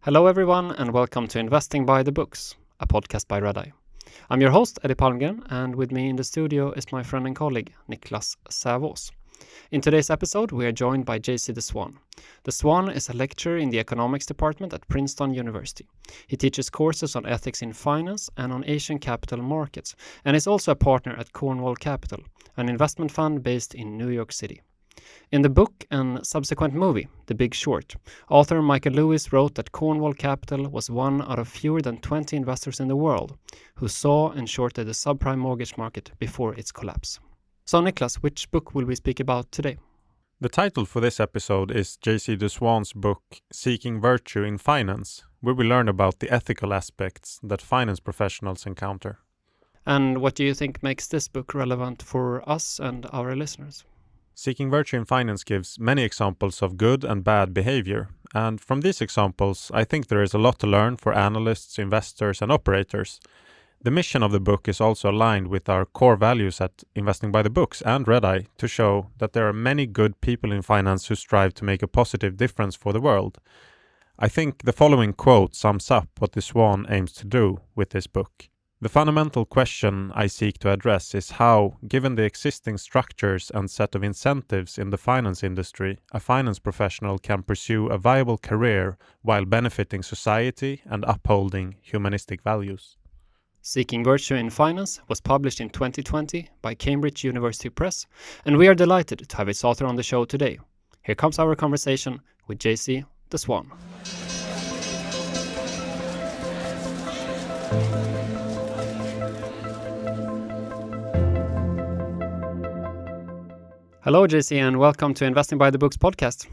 Hello everyone and welcome to Investing by the Books, a podcast by Redeye. I'm your host Eddie Palmgren, and with me in the studio is my friend and colleague Niklas Sävås. In today's episode we are joined by JC de Swaan. De Swaan is a lecturer in the economics department at Princeton University. He teaches courses on ethics in finance and on Asian capital markets, and is also a partner at Cornwall Capital, an investment fund based in New York City. In the book and subsequent movie, The Big Short, author Michael Lewis wrote that Cornwall Capital was one out of fewer than 20 investors in the world who saw and shorted the subprime mortgage market before its collapse. So Niklas, which book will we speak about today? The title for this episode is JC de Swaan's book, Seeking Virtue in Finance, where we learn about the ethical aspects that finance professionals encounter. And what do you think makes this book relevant for us and our listeners? Seeking Virtue in Finance gives many examples of good and bad behavior, and from these examples I think there is a lot to learn for analysts, investors and operators. The mission of the book is also aligned with our core values at Investing by the Books and Redeye to show that there are many good people in finance who strive to make a positive difference for the world. I think the following quote sums up what de Swaan aims to do with this book. The fundamental question I seek to address is how, given the existing structures and set of incentives in the finance industry, a finance professional can pursue a viable career while benefiting society and upholding humanistic values. Seeking Virtue in Finance was published in 2020 by Cambridge University Press, and we are delighted to have its author on the show today. Here comes our conversation with JC de Swaan. Hello, JC, and welcome to Investing by the Books podcast.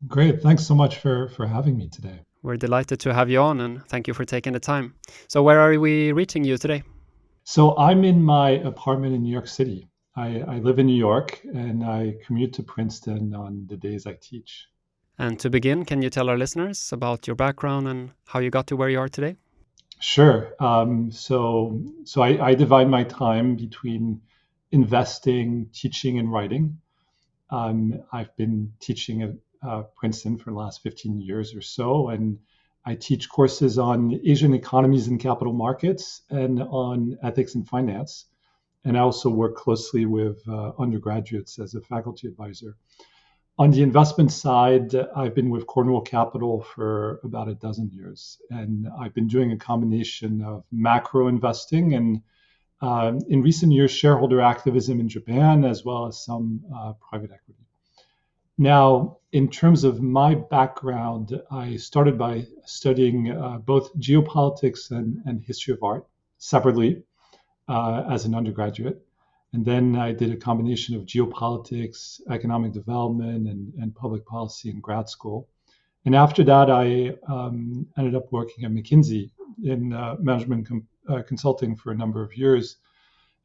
Great. Thanks so much for having me today. We're delighted to have you on, and thank you for taking the time. So where are we reaching you today? So I'm in my apartment in New York City. I live in New York, and I commute to Princeton on the days I teach. And to begin, can you tell our listeners about your background and how you got to where you are today? Sure. So I divide my time between investing, teaching, and writing. I've been teaching at Princeton for the last 15 years or so, and I teach courses on Asian economies and capital markets and on ethics and finance. And I also work closely with undergraduates as a faculty advisor. On the investment side, I've been with Cornwall Capital for about a dozen years, and I've been doing a combination of macro investing and in recent years, shareholder activism in Japan, as well as some private equity. Now, in terms of my background, I started by studying both geopolitics and history of art separately as an undergraduate. And then I did a combination of geopolitics, economic development, and public policy in grad school. And after that, I ended up working at McKinsey in management consulting for a number of years,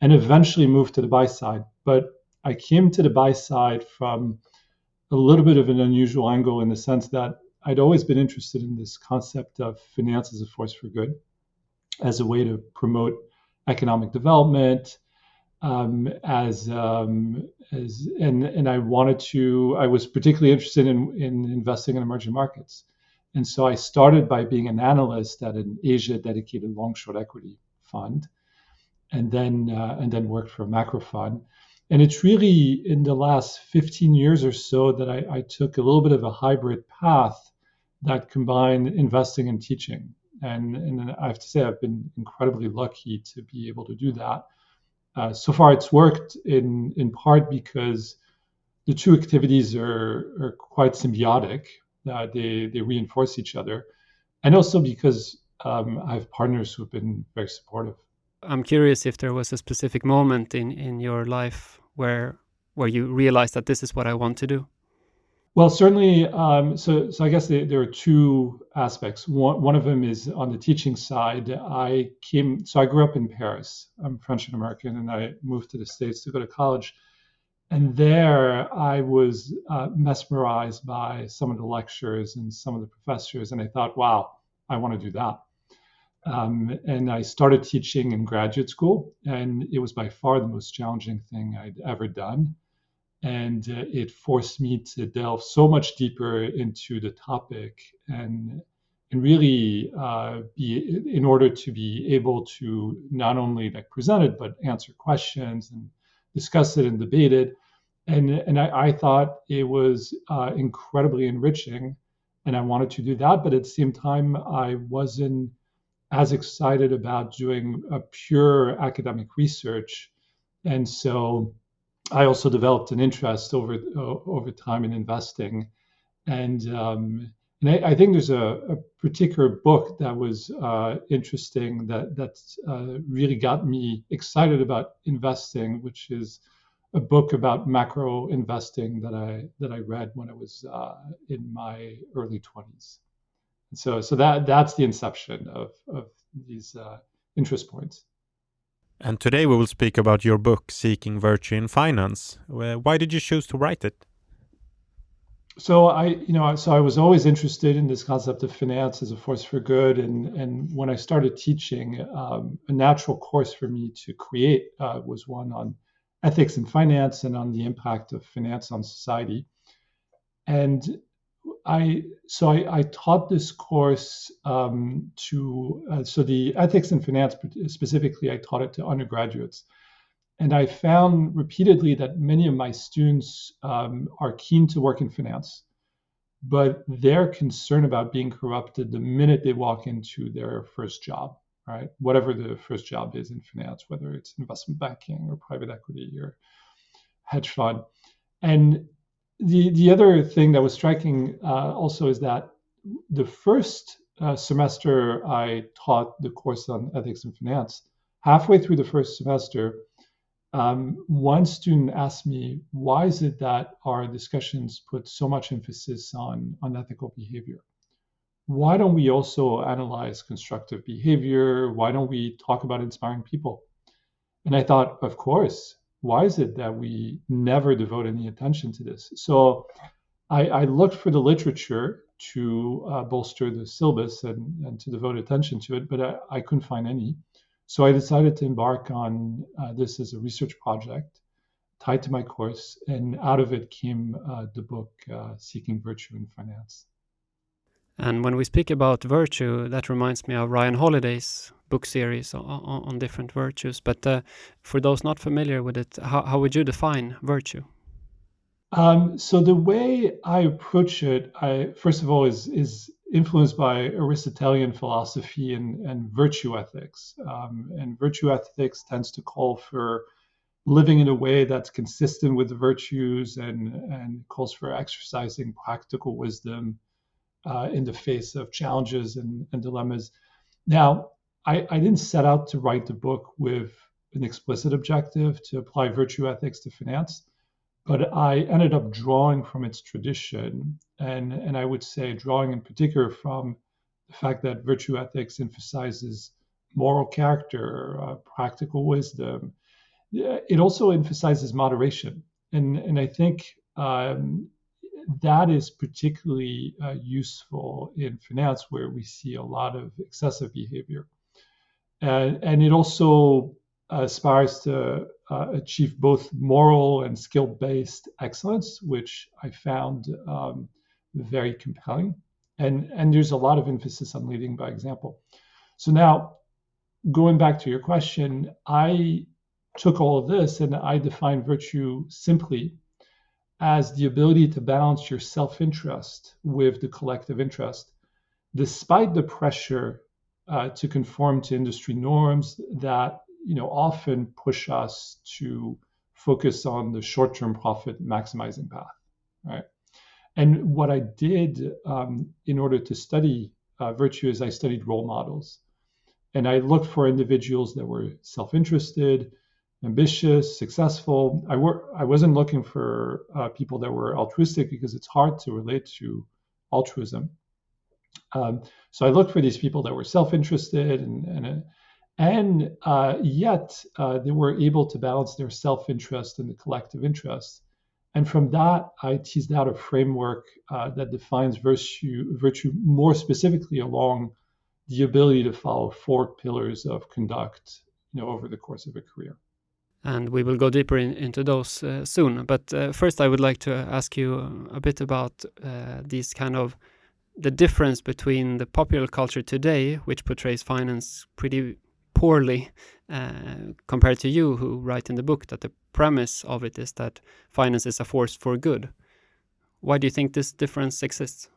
and eventually moved to the buy side. But I came to the buy side from a little bit of an unusual angle in the sense that I'd always been interested in this concept of finance as a force for good, as a way to promote economic development, and I was particularly interested in investing in emerging markets. And so I started by being an analyst at an Asia-dedicated long-short equity fund, and then worked for a macro fund. And it's really in the last 15 years or so that I took a little bit of a hybrid path that combined investing and teaching. And I have to say I've been incredibly lucky to be able to do that. So far it's worked in part because the two activities are quite symbiotic. They reinforce each other, and also because I have partners who have been very supportive. I'm curious if there was a specific moment in your life where you realized that this is what I want to do. Well, certainly. So I guess there are two aspects. One of them is on the teaching side. I grew up in Paris. I'm French and American, and I moved to the States to go to college. And there I was mesmerized by some of the lectures and some of the professors. And I thought, wow, I want to do that. And I started teaching in graduate school, and it was by far the most challenging thing I'd ever done. And it forced me to delve so much deeper into the topic and and really be in order to be able to not only like present it but answer questions and discuss it and debate it. And I thought it was incredibly enriching, and I wanted to do that. But at the same time, I wasn't as excited about doing a pure academic research, and so I also developed an interest over time in investing. And I think there's a particular book that was interesting that really got me excited about investing, which is a book about macro investing that I read when I was in my early 20s. And so that's the inception of these interest points. And today we will speak about your book, Seeking Virtue in Finance. Why did you choose to write it? So I was always interested in this concept of finance as a force for good, and when I started teaching, a natural course for me to create was one on ethics in finance and on the impact of finance on society. And I taught this course so the ethics in finance specifically, I taught it to undergraduates. And I found repeatedly that many of my students are keen to work in finance, but they're concerned about being corrupted the minute they walk into their first job, right? Whatever the first job is in finance, whether it's investment banking or private equity or hedge fund. And the other thing that was striking also is that the first semester I taught the course on ethics in finance, halfway through the first semester, one student asked me, why is it that our discussions put so much emphasis on ethical behavior? Why don't we also analyze constructive behavior? Why don't we talk about inspiring people? And I thought, of course, why is it that we never devote any attention to this? So I looked for the literature to bolster the syllabus and to devote attention to it, but I couldn't find any. So I decided to embark on this as a research project tied to my course, and out of it came the book Seeking Virtue in Finance. And when we speak about virtue, that reminds me of Ryan Holiday's book series on different virtues. But for those not familiar with it, how would you define virtue? So the way I approach it, first of all, is influenced by Aristotelian philosophy and virtue ethics. And virtue ethics tends to call for living in a way that's consistent with the virtues and calls for exercising practical wisdom in the face of challenges and dilemmas. Now, I didn't set out to write the book with an explicit objective to apply virtue ethics to finance, but I ended up drawing from its tradition, and I would say drawing in particular from the fact that virtue ethics emphasizes moral character, practical wisdom. It also emphasizes moderation, and I think that is particularly useful in finance, where we see a lot of excessive behavior. And it also aspires to achieve both moral and skill-based excellence, which I found very compelling. And there's a lot of emphasis on leading by example. So now, going back to your question, I took all of this and I defined virtue simply as the ability to balance your self-interest with the collective interest, despite the pressure to conform to industry norms that often push us to focus on the short-term profit maximizing path, right? And what I did in order to study virtue is I studied role models, and I looked for individuals that were self-interested, ambitious, successful. I wasn't looking for people that were altruistic, because it's hard to relate to altruism. So I looked for these people that were self-interested and yet they were able to balance their self-interest and the collective interest. And from that, I teased out a framework that defines virtue more specifically along the ability to follow 4 pillars of conduct, over the course of a career. And we will go deeper into those soon. But first, I would like to ask you a bit about these kind of the difference between the popular culture today, which portrays finance pretty poorly, compared to you, who write in the book that the premise of it is that finance is a force for good. Why do you think this difference exists?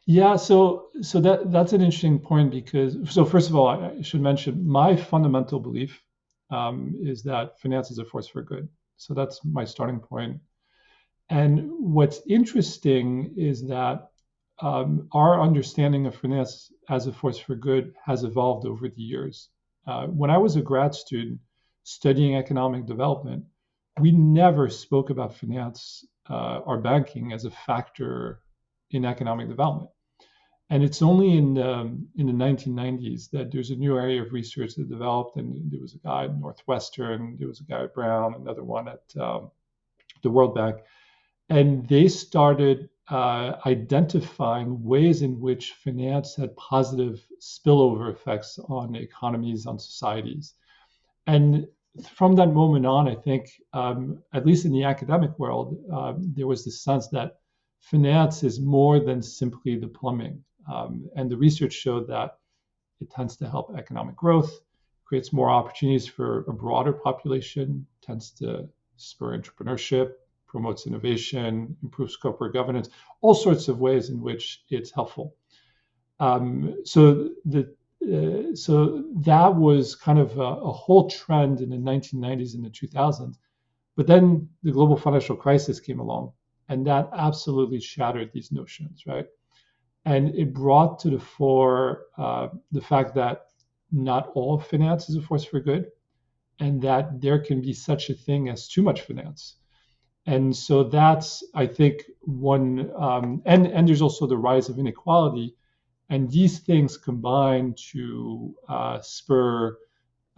Yeah, so that's an interesting point because first of all, I should mention my fundamental belief is that finance is a force for good. So that's my starting point. And what's interesting is that our understanding of finance as a force for good has evolved over the years. When I was a grad student studying economic development, we never spoke about finance or banking as a factor in economic development. And it's only in the 1990s that there's a new area of research that developed, and there was a guy at Northwestern, there was a guy at Brown, another one at the World Bank, and they started identifying ways in which finance had positive spillover effects on economies, on societies. And from that moment on, I think, at least in the academic world, there was this sense that finance is more than simply the plumbing. And the research showed that it tends to help economic growth, creates more opportunities for a broader population, tends to spur entrepreneurship, promotes innovation, improves corporate governance, all sorts of ways in which it's helpful. So that was kind of a whole trend in the 1990s and the 2000s. But then the global financial crisis came along, and that absolutely shattered these notions, right? And it brought to the fore the fact that not all finance is a force for good, and that there can be such a thing as too much finance. And so that's, I think, one, and there's also the rise of inequality. And these things combine to spur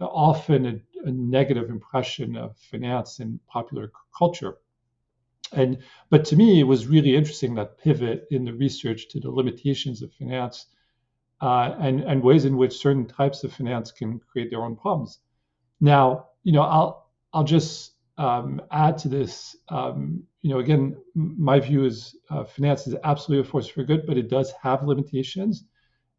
often a negative impression of finance in popular culture. But to me, it was really interesting, that pivot in the research to the limitations of finance and ways in which certain types of finance can create their own problems. Now, I'll just add to this. Again, my view is finance is absolutely a force for good, but it does have limitations.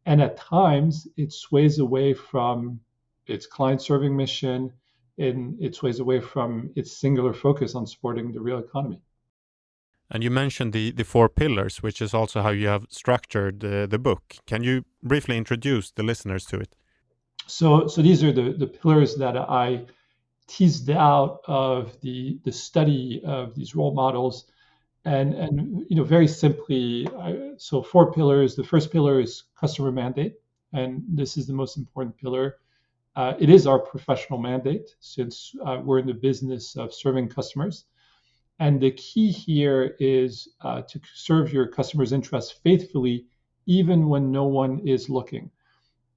And at times, it sways away from its client-serving mission, and it sways away from its singular focus on supporting the real economy. And you mentioned the four pillars, which is also how you have structured the book. Can you briefly introduce the listeners to it? So these are the pillars that I teased out of the study of these role models. And very simply, so four pillars. The first pillar is customer mandate, and this is the most important pillar. It is our professional mandate, since we're in the business of serving customers. And the key here is to serve your customers' interests faithfully, even when no one is looking.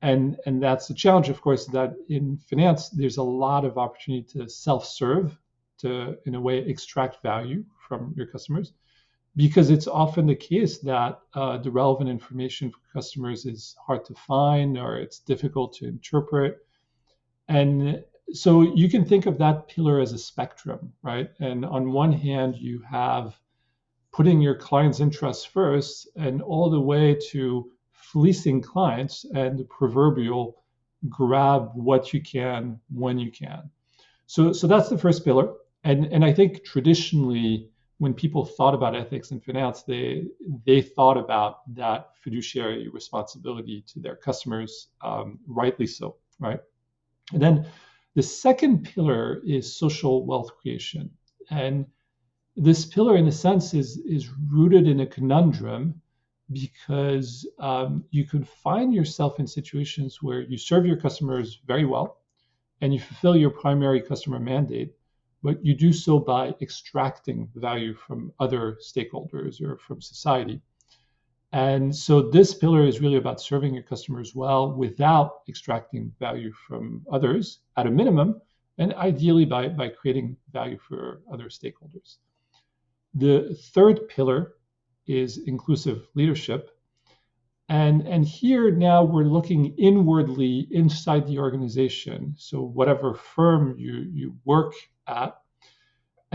And that's the challenge, of course, that in finance, there's a lot of opportunity to self-serve, to, in a way, extract value from your customers, because it's often the case that the relevant information for customers is hard to find, or it's difficult to interpret. And so you can think of that pillar as a spectrum, right? And on one hand, you have putting your clients' interests first, and all the way to fleecing clients and the proverbial grab what you can when you can. So that's the first pillar. And I think traditionally, when people thought about ethics in finance, they thought about that fiduciary responsibility to their customers, rightly so, right? And then the second pillar is social wealth creation. And this pillar, in a sense, is rooted in a conundrum, because you could find yourself in situations where you serve your customers very well and you fulfill your primary customer mandate, but you do so by extracting value from other stakeholders or from society. And so this pillar is really about serving your customers well without extracting value from others at a minimum, and ideally by creating value for other stakeholders. The third pillar is inclusive leadership. And here now we're looking inwardly inside the organization. So whatever firm you work at,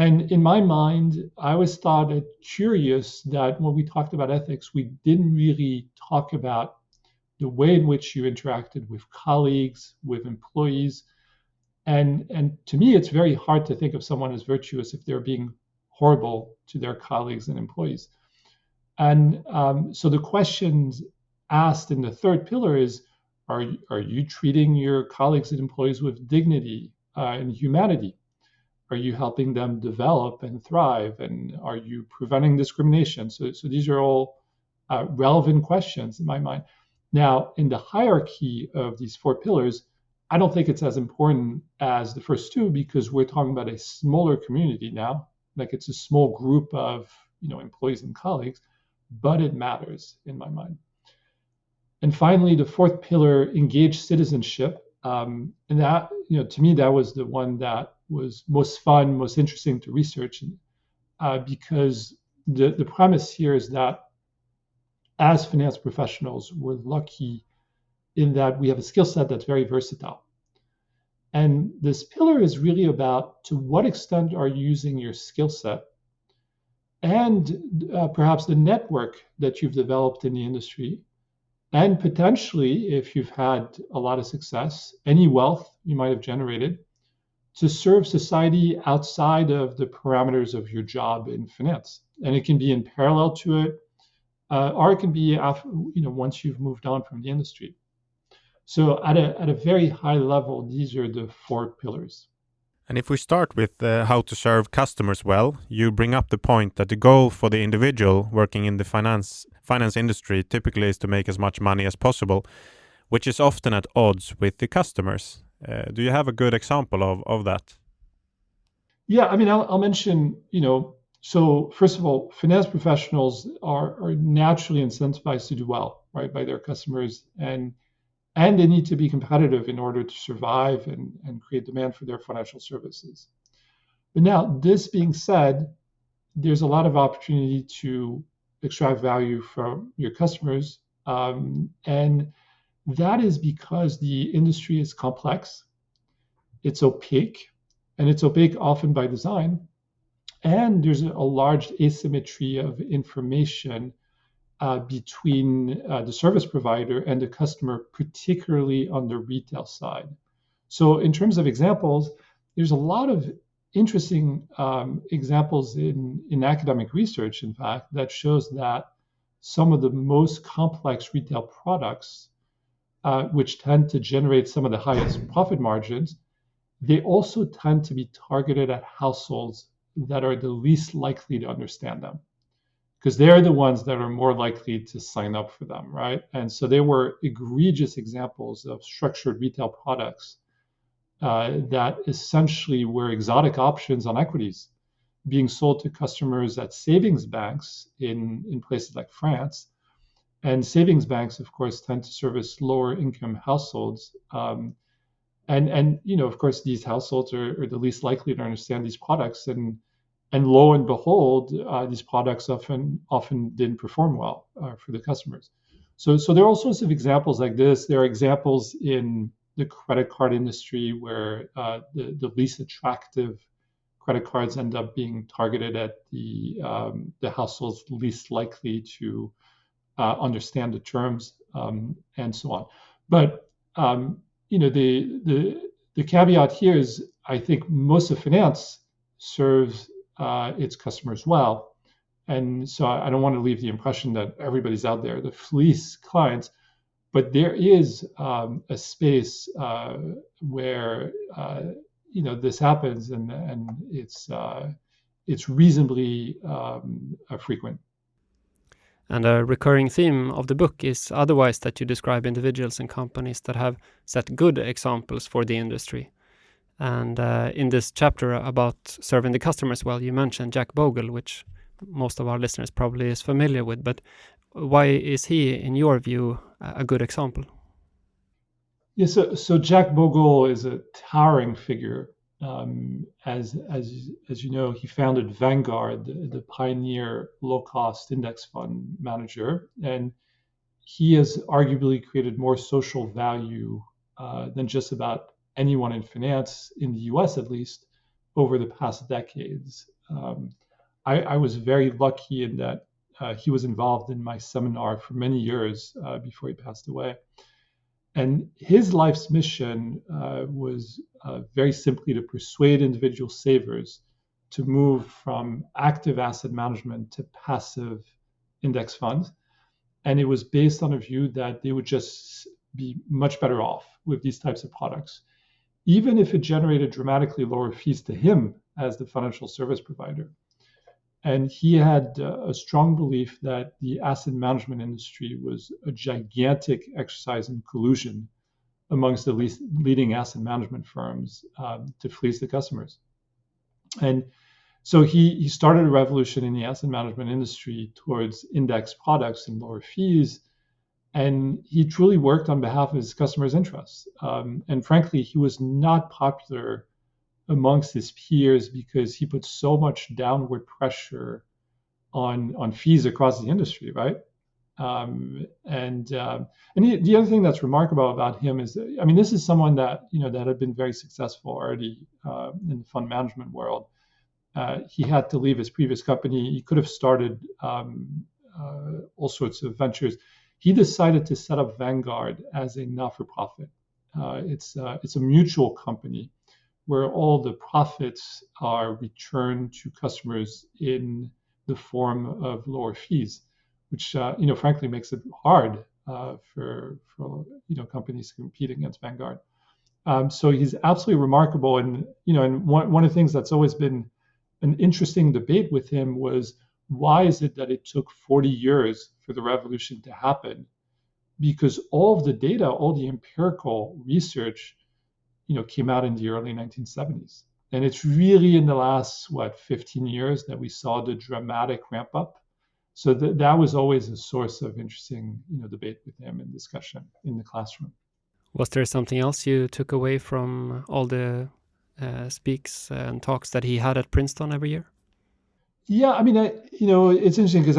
And in my mind, I always thought it curious that when we talked about ethics, we didn't really talk about the way in which you interacted with colleagues, with employees. And to me, it's very hard to think of someone as virtuous if they're being horrible to their colleagues and employees. And so the questions asked in the third pillar is, are you treating your colleagues and employees with dignity and humanity? Are you helping them develop and thrive? And are you preventing discrimination? So these are all relevant questions in my mind. Now, in the hierarchy of these four pillars, I don't think it's as important as the first two because we're talking about a smaller community now. Like it's a small group of employees and colleagues, but it matters in my mind. And finally, the fourth pillar, engaged citizenship. And that, to me, that was the one that was most fun, most interesting to research, because the premise here is that as finance professionals, we're lucky in that we have a skill set that's very versatile. And this pillar is really about to what extent are you using your skill set and perhaps the network that you've developed in the industry, and potentially, if you've had a lot of success, any wealth you might have generated to serve society outside of the parameters of your job in finance. And it can be in parallel to it, or it can be after, once you've moved on from the industry. So at a very high level, these are the four pillars. And if we start with how to serve customers well, you bring up the point that the goal for the individual working in the finance industry typically is to make as much money as possible, which is often at odds with the customers. Do you have a good example of that? Yeah, I mean, I'll mention, so first of all, finance professionals are naturally incentivized to do well, right, by their customers, and they need to be competitive in order to survive and create demand for their financial services. But now, this being said, there's a lot of opportunity to extract value from your customers, and that is because the industry is complex, it's opaque, and it's opaque often by design, and there's a large asymmetry of information between the service provider and the customer, particularly on the retail side. So in terms of examples, there's a lot of interesting examples in academic research, in fact, that shows that some of the most complex retail products, which tend to generate some of the highest profit margins, they also tend to be targeted at households that are the least likely to understand them, because they're the ones that are more likely to sign up for them, right? And so there were egregious examples of structured retail products that essentially were exotic options on equities being sold to customers at savings banks in places like France. And savings banks, of course, tend to service lower income households. And of course, these households are the least likely to understand these products. And lo and behold, these products often didn't perform well for the customers. So there are all sorts of examples like this. There are examples in the credit card industry where the least attractive credit cards end up being targeted at the households least likely to understand the terms, and so on. But the caveat here is, I think most of finance serves its customers well, and so I don't want to leave the impression that everybody's out there to fleece clients, but there is a space where this happens, and it's reasonably frequent. And a recurring theme of the book is otherwise that you describe individuals and companies that have set good examples for the industry. And in this chapter about serving the customers well, you mentioned Jack Bogle, which most of our listeners probably is familiar with. But why is he, in your view, a good example? Yeah, so Jack Bogle is a towering figure. As you know, he founded Vanguard, the pioneer low-cost index fund manager, and he has arguably created more social value than just about anyone in finance, in the US at least, over the past decades. I was very lucky in that he was involved in my seminar for many years before he passed away. And his life's mission was very simply to persuade individual savers to move from active asset management to passive index funds. And it was based on a view that they would just be much better off with these types of products, even if it generated dramatically lower fees to him as the financial service provider. And he had a strong belief that the asset management industry was a gigantic exercise in collusion amongst the leading asset management firms to fleece the customers. And so he started a revolution in the asset management industry towards index products and lower fees. And he truly worked on behalf of his customers' interests. And frankly, he was not popular amongst his peers because he put so much downward pressure on fees across the industry, right? And the other thing that's remarkable about him is, I mean, this is someone that that had been very successful already in the fund management world. He had to leave his previous company. He could have started all sorts of ventures. He decided to set up Vanguard as a not-for-profit. It's a mutual company where all the profits are returned to customers in the form of lower fees, which frankly makes it hard for companies to compete against Vanguard. So he's absolutely remarkable, and one of the things that's always been an interesting debate with him was, why is it that it took 40 years for the revolution to happen? Because all of the data, all the empirical research, came out in the early 1970s. And it's really in the last, 15 years that we saw the dramatic ramp up. So that was always a source of interesting, debate with him and discussion in the classroom. Was there something else you took away from all the speaks and talks that he had at Princeton every year? Yeah, I mean, it's interesting because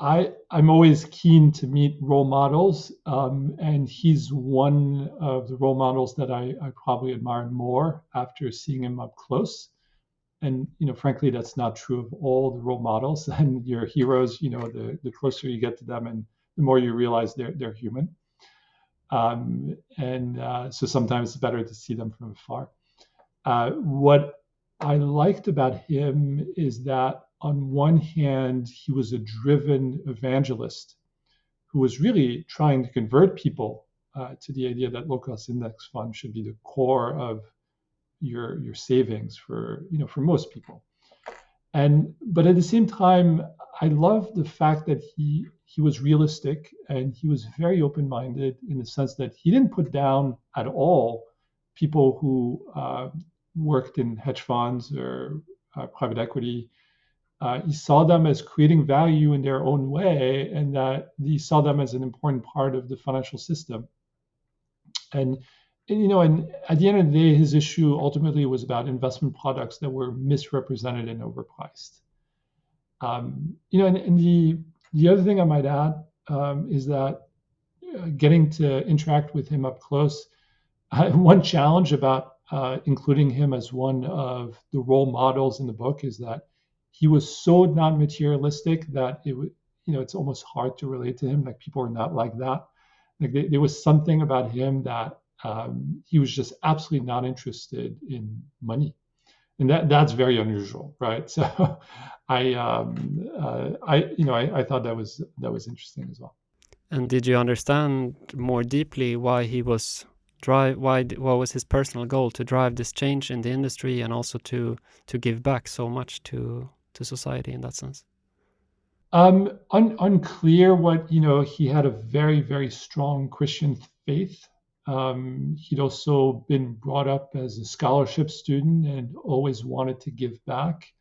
I'm always keen to meet role models, and he's one of the role models that I probably admire more after seeing him up close. And frankly, that's not true of all the role models and your heroes. The closer you get to them, and the more you realize they're human. So sometimes it's better to see them from afar. What I liked about him is that on one hand, he was a driven evangelist who was really trying to convert people to the idea that low-cost index fund should be the core of your savings for most people. But at the same time, I love the fact that he was realistic and he was very open-minded in the sense that he didn't put down at all people who worked in hedge funds or private equity. He saw them as creating value in their own way, and that he saw them as an important part of the financial system. And at the end of the day, his issue ultimately was about investment products that were misrepresented and overpriced. And the other thing I might add is that getting to interact with him up close, one challenge about including him as one of the role models in the book is that he was so non-materialistic that it's almost hard to relate to him. Like, people are not like that. Like, there was something about him that he was just absolutely not interested in money, and that's very unusual, right? So I thought that was interesting as well. And did you understand more deeply why he was what was his personal goal to drive this change in the industry, and also to give back so much to society in that sense? Unclear what, he had a very, very strong Christian faith. He'd also been brought up as a scholarship student and always wanted to give back.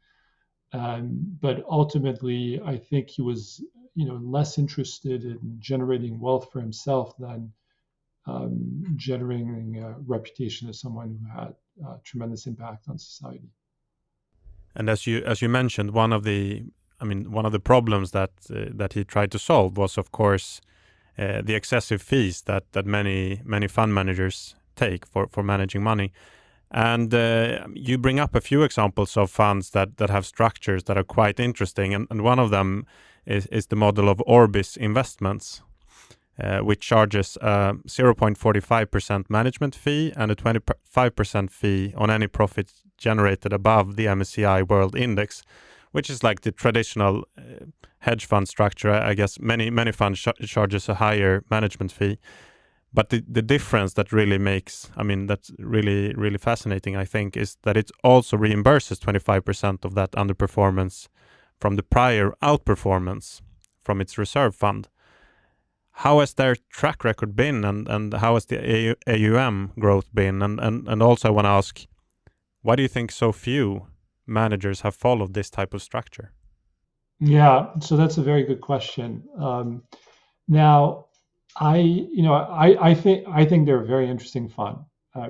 But ultimately, I think he was, less interested in generating wealth for himself than generating a reputation as someone who had tremendous impact on society. And as you mentioned, one of the problems that he tried to solve was, of course, the excessive fees that many fund managers take for managing money. And you bring up a few examples of funds that have structures that are quite interesting. And one of them is the model of Orbis Investments, which charges a 0.45% management fee and a 25% fee on any profit generated above the MSCI World Index, which is like the traditional hedge fund structure. I guess many funds charges a higher management fee. But the difference that really makes, that's really, really fascinating, I think, is that it also reimburses 25% of that underperformance from the prior outperformance from its reserve fund. How has their track record been, and how has the AUM growth been? And also I want to ask, why do you think so few managers have followed this type of structure? Yeah, so that's a very good question. Now, I think they're a very interesting fund,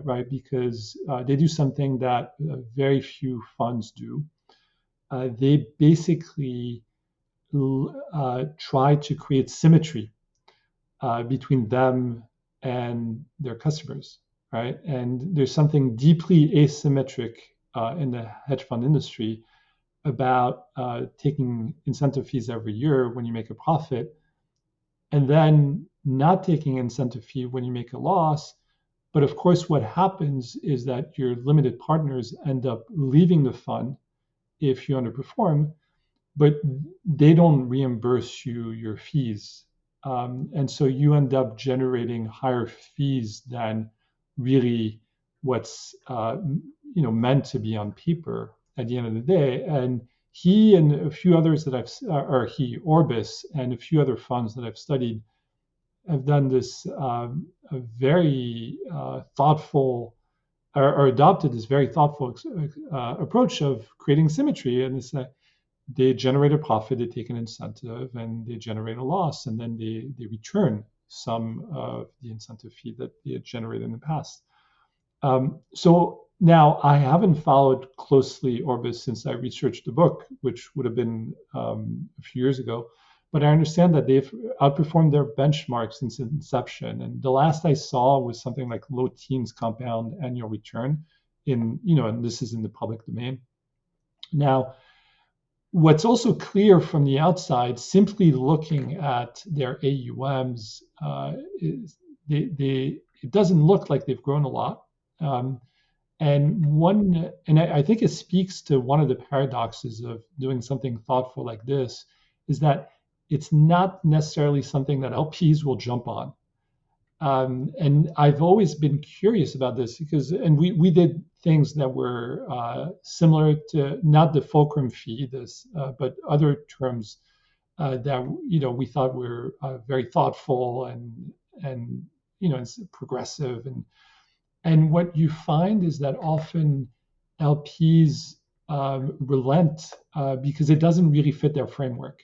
right? Because they do something that very few funds do. They basically try to create symmetry between them and their customers, right? And there's something deeply asymmetric in the hedge fund industry about taking incentive fees every year when you make a profit, and then not taking incentive fee when you make a loss. But of course, what happens is that your limited partners end up leaving the fund if you underperform, but they don't reimburse you your fees. And so you end up generating higher fees than really what's meant to be on paper at the end of the day. And he and a few others that Orbis and a few other funds that I've studied have done this a very thoughtful, or adopted this very thoughtful approach of creating symmetry. And it's that they generate a profit, they take an incentive, and they generate a loss, and then they return some of the incentive fee that they had generated in the past. So now I haven't followed closely Orbis since I researched the book, which would have been a few years ago. But I understand that they've outperformed their benchmark since inception. And the last I saw was something like low teens compound annual return and this is in the public domain. Now, what's also clear from the outside, simply looking at their AUMs, is it doesn't look like they've grown a lot. And I think it speaks to one of the paradoxes of doing something thoughtful like this, is that it's not necessarily something that LPs will jump on. And I've always been curious about this and we did things that were similar to, not the fulcrum fee, but other terms that we thought were very thoughtful and it's progressive. And what you find is that often LPs relent because it doesn't really fit their framework.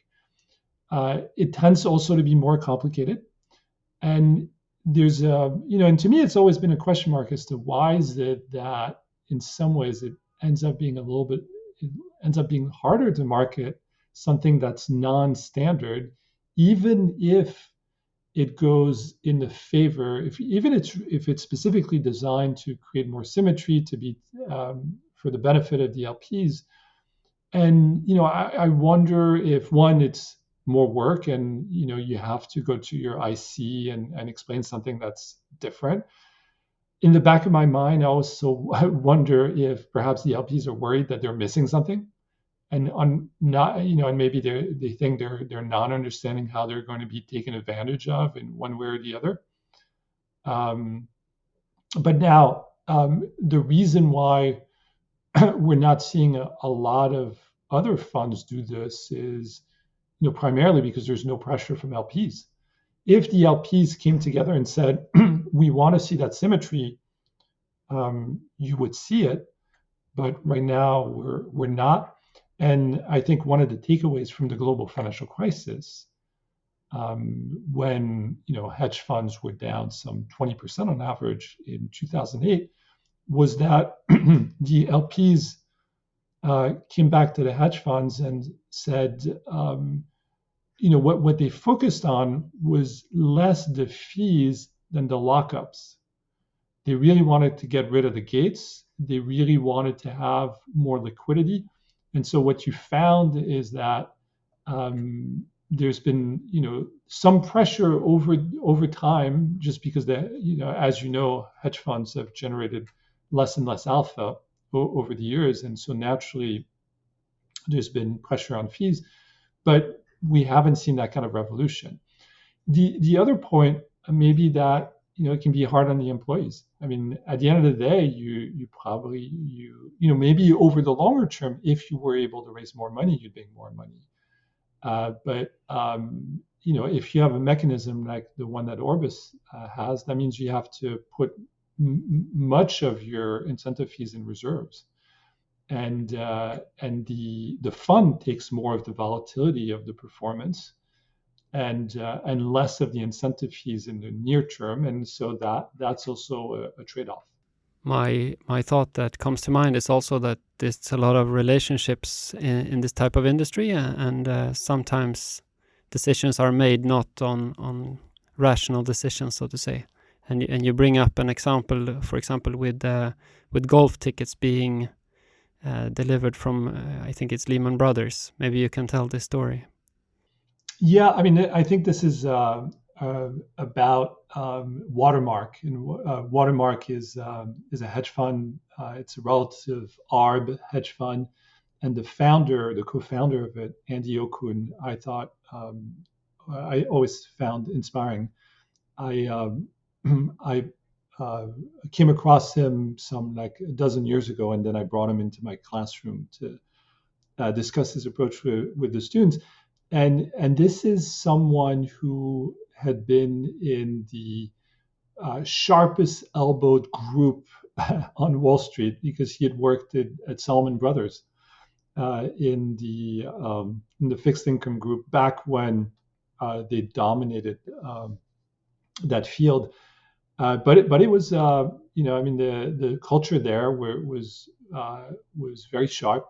It tends also to be more complicated. And there's and to me, it's always been a question mark as to why is it that in some ways it ends up being harder to market something that's non-standard, even if it goes in the favor, if it's specifically designed to create more symmetry, to be for the benefit of the LPs. And I wonder if it's more work and you have to go to your IC and explain something that's different. In the back of my mind, I also wonder if perhaps the LPs are worried that they're missing something, and and maybe they think they're not understanding how they're going to be taken advantage of in one way or the other. But now the reason why we're not seeing a lot of other funds do this is primarily because there's no pressure from LPs. If the LPs came together and said, we want to see that symmetry, you would see it. But right now, we're not. And I think one of the takeaways from the global financial crisis, when hedge funds were down some 20% on average in 2008, was that the LPs came back to the hedge funds and said, what they focused on was less the fees than the lockups. They really wanted to get rid of the gates they really wanted to have more liquidity. And so what you found is that there's been, some pressure over time, just because as you know, hedge funds have generated less and less alpha over the years, and so naturally there's been pressure on fees, but we haven't seen that kind of revolution. The other point maybe that it can be hard on the employees. I mean, at the end of the day, you probably maybe over the longer term, if you were able to raise more money, you'd make more money. But if you have a mechanism like the one that Orbis has, that means you have to put much of your incentive fees in reserves, and the fund takes more of the volatility of the performance, and less of the incentive fees in the near term, and so that's also a trade-off. My thought that comes to mind is also that there's a lot of relationships in this type of industry, and sometimes decisions are made not on rational decisions, so to say. And you bring up an example, for example, with golf tickets being delivered from I think it's Lehman Brothers. Maybe you can tell this story. Yeah, I mean, I think this is about Watermark, and Watermark is a hedge fund. It's a relative ARB hedge fund, and the co-founder of it, Andy Okun, I thought I always found inspiring. I came across him some like a dozen years ago, and then I brought him into my classroom to discuss his approach with the students. And this is someone who had been in the sharpest elbowed group on Wall Street, because he had worked at Salomon Brothers in the fixed income group back when they dominated that field. But it was the culture there was very sharp.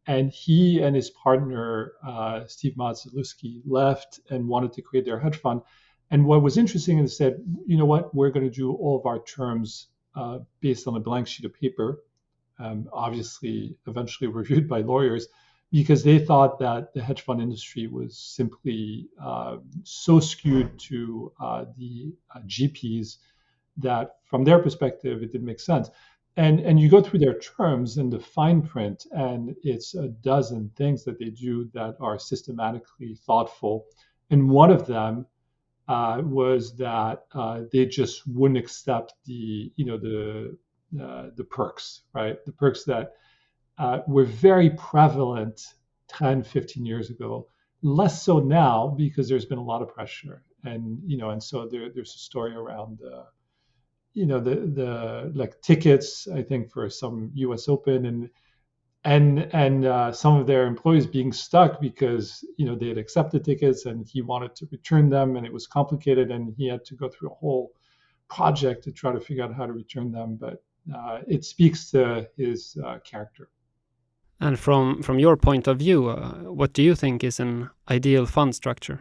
And he and his partner, Steve Matzalewski, left and wanted to create their hedge fund. And what was interesting is they said, you know what, we're going to do all of our terms based on a blank sheet of paper, obviously eventually reviewed by lawyers, because they thought that the hedge fund industry was simply so skewed to the GPs that from their perspective, it didn't make sense. And you go through their terms and the fine print, and it's a dozen things that they do that are systematically thoughtful. And one of them was that they just wouldn't accept the perks, right? The perks that were very prevalent 10, 15 years ago. Less so now, because there's been a lot of pressure. And so there's a story around the like tickets, I think, for some US Open, and some of their employees being stuck because they had accepted tickets and he wanted to return them, and it was complicated, and he had to go through a whole project to try to figure out how to return them. But it speaks to his character. And from your point of view, what do you think is an ideal fund structure?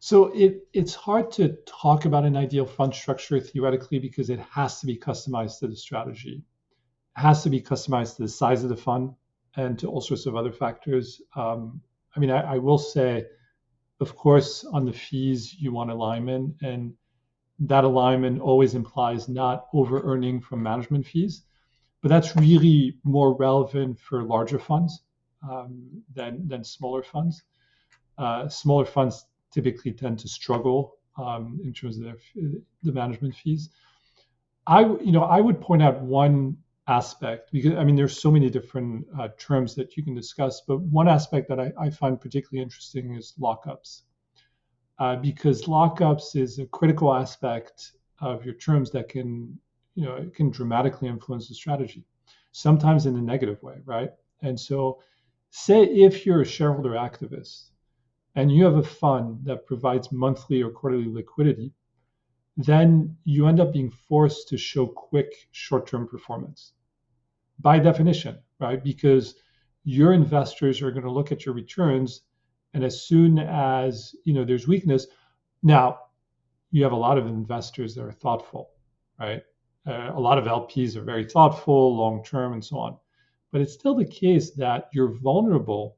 So it's hard to talk about an ideal fund structure theoretically, because it has to be customized to the strategy. It has to be customized to the size of the fund and to all sorts of other factors. I will say, of course, on the fees, you want alignment, and that alignment always implies not over-earning from management fees. But that's really more relevant for larger funds than smaller funds. Smaller funds typically tend to struggle in terms of the management fees. I would point out one aspect, because there's so many different terms that you can discuss, but one aspect that I find particularly interesting is lockups, because lockups is a critical aspect of your terms that can dramatically influence the strategy, sometimes in a negative way, right? And so, say if you're a shareholder activist and you have a fund that provides monthly or quarterly liquidity, then you end up being forced to show quick short-term performance by definition, right? Because your investors are going to look at your returns, and as soon as there's weakness, now you have a lot of investors that are thoughtful, right? a lot of LPs are very thoughtful, long-term, and so on. But it's still the case that you're vulnerable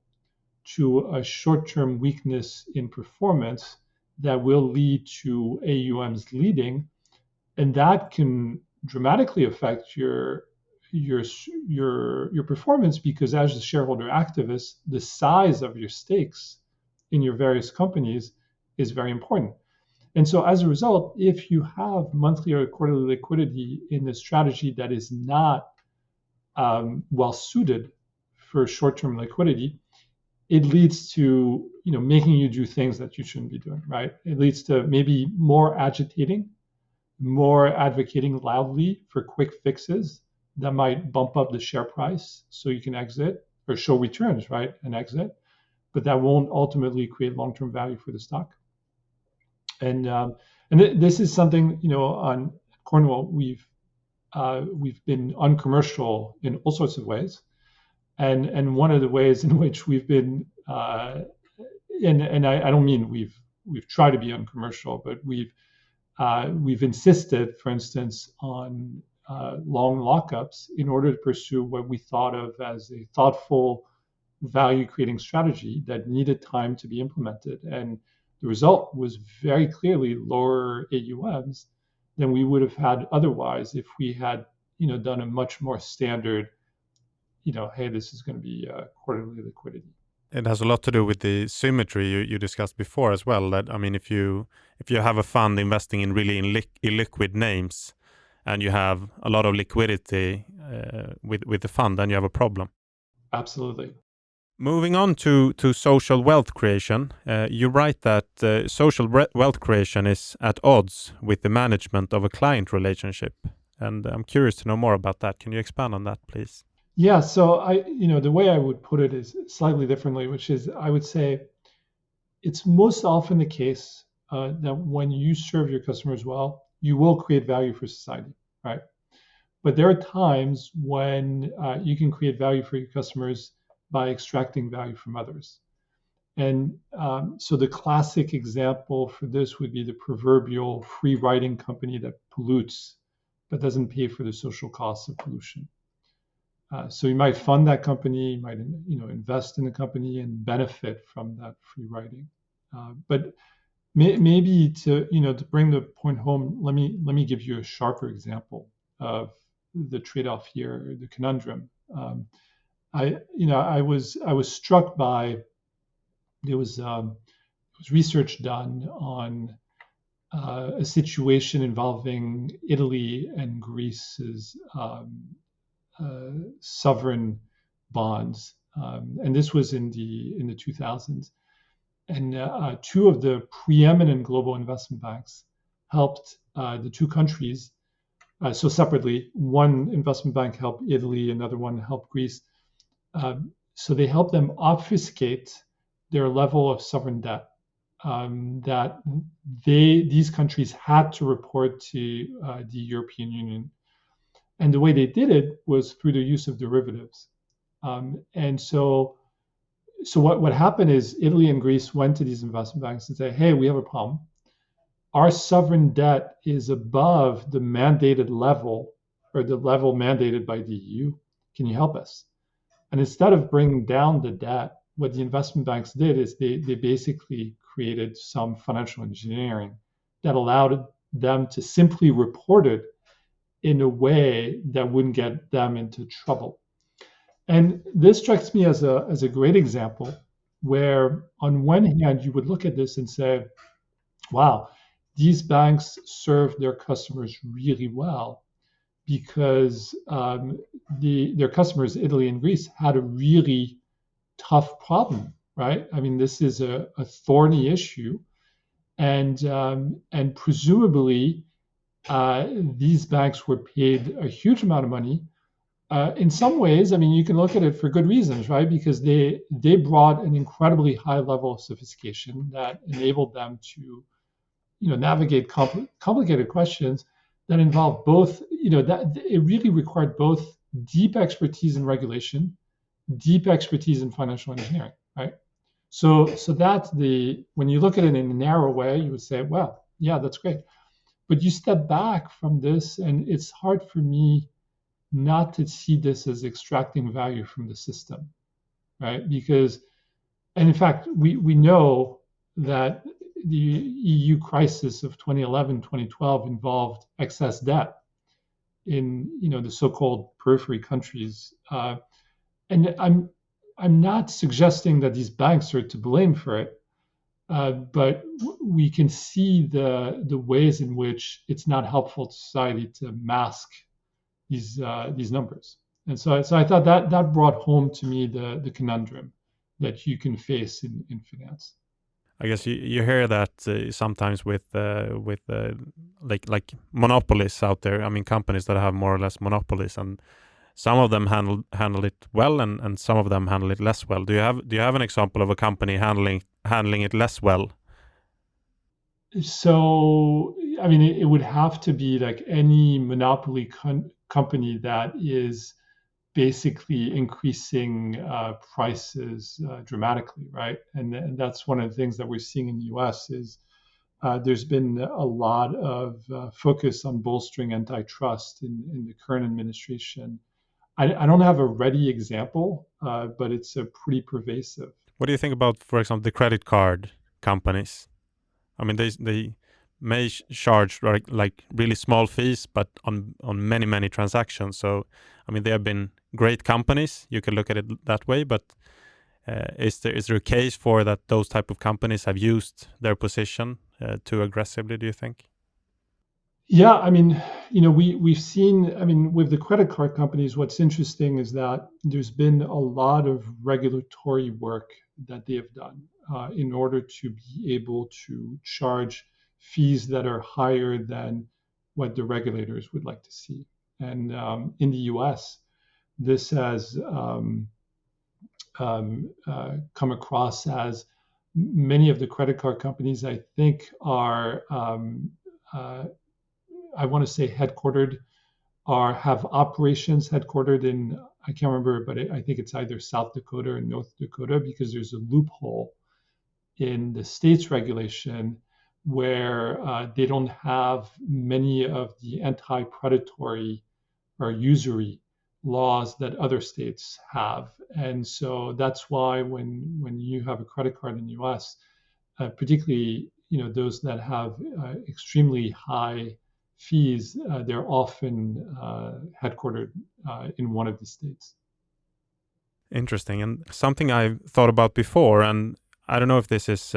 to a short-term weakness in performance that will lead to AUMs leading, and that can dramatically affect your performance, because as a shareholder activist, the size of your stakes in your various companies is very important. And so as a result, if you have monthly or quarterly liquidity in a strategy that is not well suited for short-term liquidity, it leads to making you do things that you shouldn't be doing, right? It leads to maybe more agitating, more advocating loudly for quick fixes that might bump up the share price so you can exit or show returns, right, and exit, but that won't ultimately create long-term value for the stock. And this is something, on Cornwall we've been uncommercial in all sorts of ways, and one of the ways in which we've been, and I don't mean we've tried to be uncommercial, but we've insisted, for instance, on long lockups in order to pursue what we thought of as a thoughtful value-creating strategy that needed time to be implemented. And the result was very clearly lower AUMs than we would have had otherwise if we had, done a much more standard, hey, this is going to be quarterly liquidity. It has a lot to do with the symmetry you discussed before as well. That, I mean, if you have a fund investing in really illiquid names, and you have a lot of liquidity with the fund, then you have a problem. Absolutely. Moving on to social wealth creation, you write that social wealth creation is at odds with the management of a client relationship. And I'm curious to know more about that. Can you expand on that, please? Yeah, so the way I would put it is slightly differently, which is I would say it's most often the case that when you serve your customers well, you will create value for society, right? But there are times when you can create value for your customers by extracting value from others. And so the classic example for this would be the proverbial free riding company that pollutes but doesn't pay for the social costs of pollution. So you might fund that company, you might invest in the company and benefit from that free riding. But maybe to bring the point home, let me give you a sharper example of the trade-off here, the conundrum. I was struck by there was research done on a situation involving Italy and Greece's sovereign bonds, and this was in the 2000s. And two of the preeminent global investment banks helped the two countries. So separately, one investment bank helped Italy, another one helped Greece. So they helped them obfuscate their level of sovereign debt that these countries had to report to the European Union. And the way they did it was through the use of derivatives. And so what happened is Italy and Greece went to these investment banks and said, hey, we have a problem. Our sovereign debt is above the mandated level, or the level mandated by the EU. Can you help us? And instead of bringing down the debt, what the investment banks did is they basically created some financial engineering that allowed them to simply report it in a way that wouldn't get them into trouble. And this strikes me as a great example where, on one hand, you would look at this and say, wow, these banks serve their customers really well because their customers, Italy and Greece, had a really tough problem, right? I mean, this is a thorny issue, and presumably these banks were paid a huge amount of money. In some ways, I mean, you can look at it for good reasons, right? Because they brought an incredibly high level of sophistication that enabled them to, navigate complicated questions that involve both, that it really required both deep expertise in regulation, deep expertise in financial engineering, right? So that's when you look at it in a narrow way, you would say, well, yeah, that's great. But you step back from this, and it's hard for me not to see this as extracting value from the system, right? Because, and in fact, we know that the EU crisis of 2011, 2012 involved excess debt in the so-called periphery countries, and I'm not suggesting that these banks are to blame for it, but we can see the ways in which it's not helpful to society to mask these numbers. And so I thought that brought home to me the conundrum that you can face in finance. I guess you hear that sometimes with like monopolies out there. I mean, companies that have more or less monopolies, and some of them handle it well, and some of them handle it less well. Do you have an example of a company handling it less well? So, I mean, it would have to be like any monopoly company that is basically increasing prices dramatically, right? And that's one of the things that we're seeing in the U.S. is there's been a lot of focus on bolstering antitrust in the current administration. I don't have a ready example, but it's a pretty pervasive. What do you think about, for example, the credit card companies? I mean, they may charge like really small fees, but on many transactions. So, I mean, they have been great companies. You can look at it that way, but is there a case for that those type of companies have used their position too aggressively, do you think? Yeah, I mean, we've seen, I mean, with the credit card companies, what's interesting is that there's been a lot of regulatory work that they have done in order to be able to charge fees that are higher than what the regulators would like to see. And in the US, this has come across as many of the credit card companies, I think, are I want to say headquartered, have operations headquartered in, I can't remember, but I think it's either South Dakota or North Dakota, because there's a loophole in the state's regulation where they don't have many of the anti-predatory or usury laws that other states have. And so that's why when you have a credit card in the US, particularly those that have extremely high fees, they're often headquartered in one of the states. Interesting, and something I've thought about before, and I don't know if this is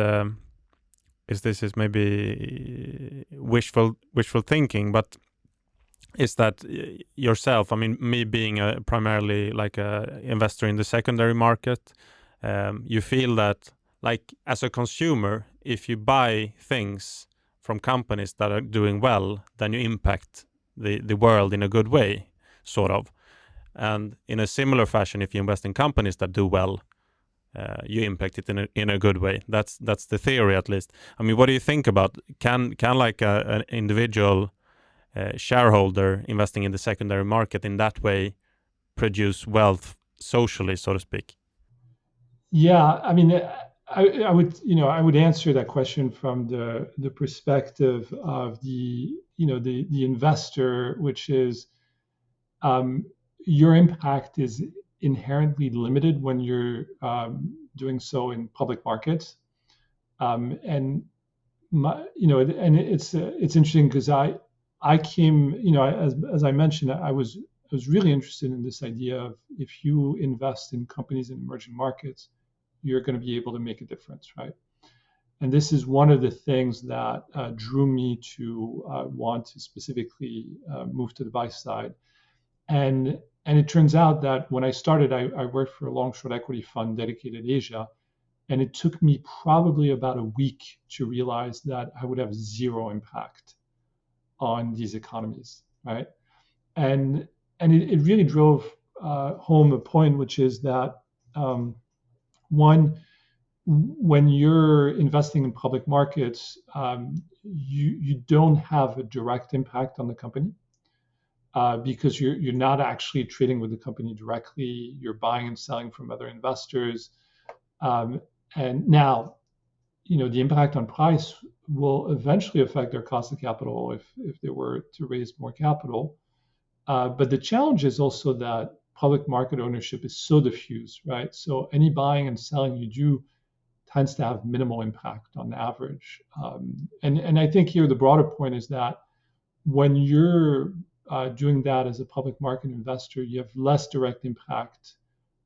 maybe wishful thinking, but is that yourself? I mean, me being primarily like a investor in the secondary market, you feel that, like, as a consumer, if you buy things from companies that are doing well, then you impact the world in a good way, sort of. And in a similar fashion, if you invest in companies that do well, you impact it in a good way. That's the theory, at least. I mean, what do you think about, can like an individual shareholder investing in the secondary market in that way produce wealth socially, so to speak? Yeah, I mean, I would answer that question from the perspective of the investor, which is your impact is inherently limited when you're doing so in public markets, and it's interesting because I came, as I mentioned, I was really interested in this idea of, if you invest in companies in emerging markets, you're going to be able to make a difference, right? And this is one of the things that drew me to want to specifically move to the buy side. And it turns out that when I started, I worked for a long-short equity fund dedicated to Asia, and it took me probably about a week to realize that I would have zero impact on these economies, right? And it really drove home a point, which is that one, when you're investing in public markets, you don't have a direct impact on the company because you're not actually trading with the company directly. You're buying and selling from other investors. And now, the impact on price will eventually affect their cost of capital if they were to raise more capital. But the challenge is also that public market ownership is so diffuse, right? So any buying and selling you do tends to have minimal impact on average. And I think here the broader point is that when you're doing that as a public market investor, you have less direct impact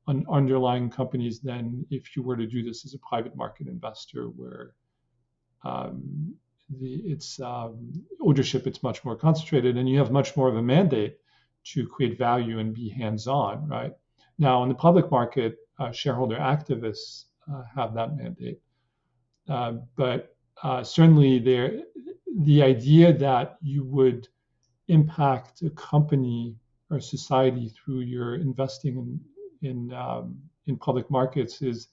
on underlying companies than if you were to do this as a private market investor, where ownership it's much more concentrated, and you have much more of a mandate to create value and be hands-on, right? Now, in the public market, shareholder activists have that mandate, but certainly the idea that you would impact a company or society through your investing in public markets is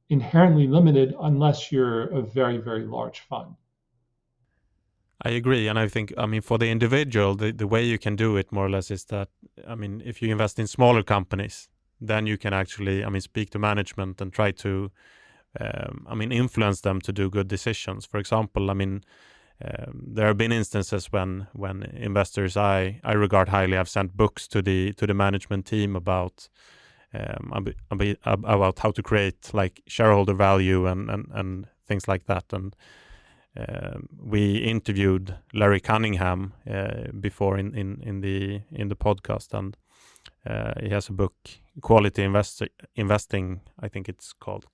inherently limited unless you're a very, very large fund. I agree. And I think, for the individual, the way you can do it more or less is that, if you invest in smaller companies, then you can actually, speak to management and try to, influence them to do good decisions. For example, there have been instances when investors I regard highly have sent books to the management team about how to create like shareholder value and things like that. And we interviewed Larry Cunningham before in the podcast, and he has a book, Quality Investing, I think it's called.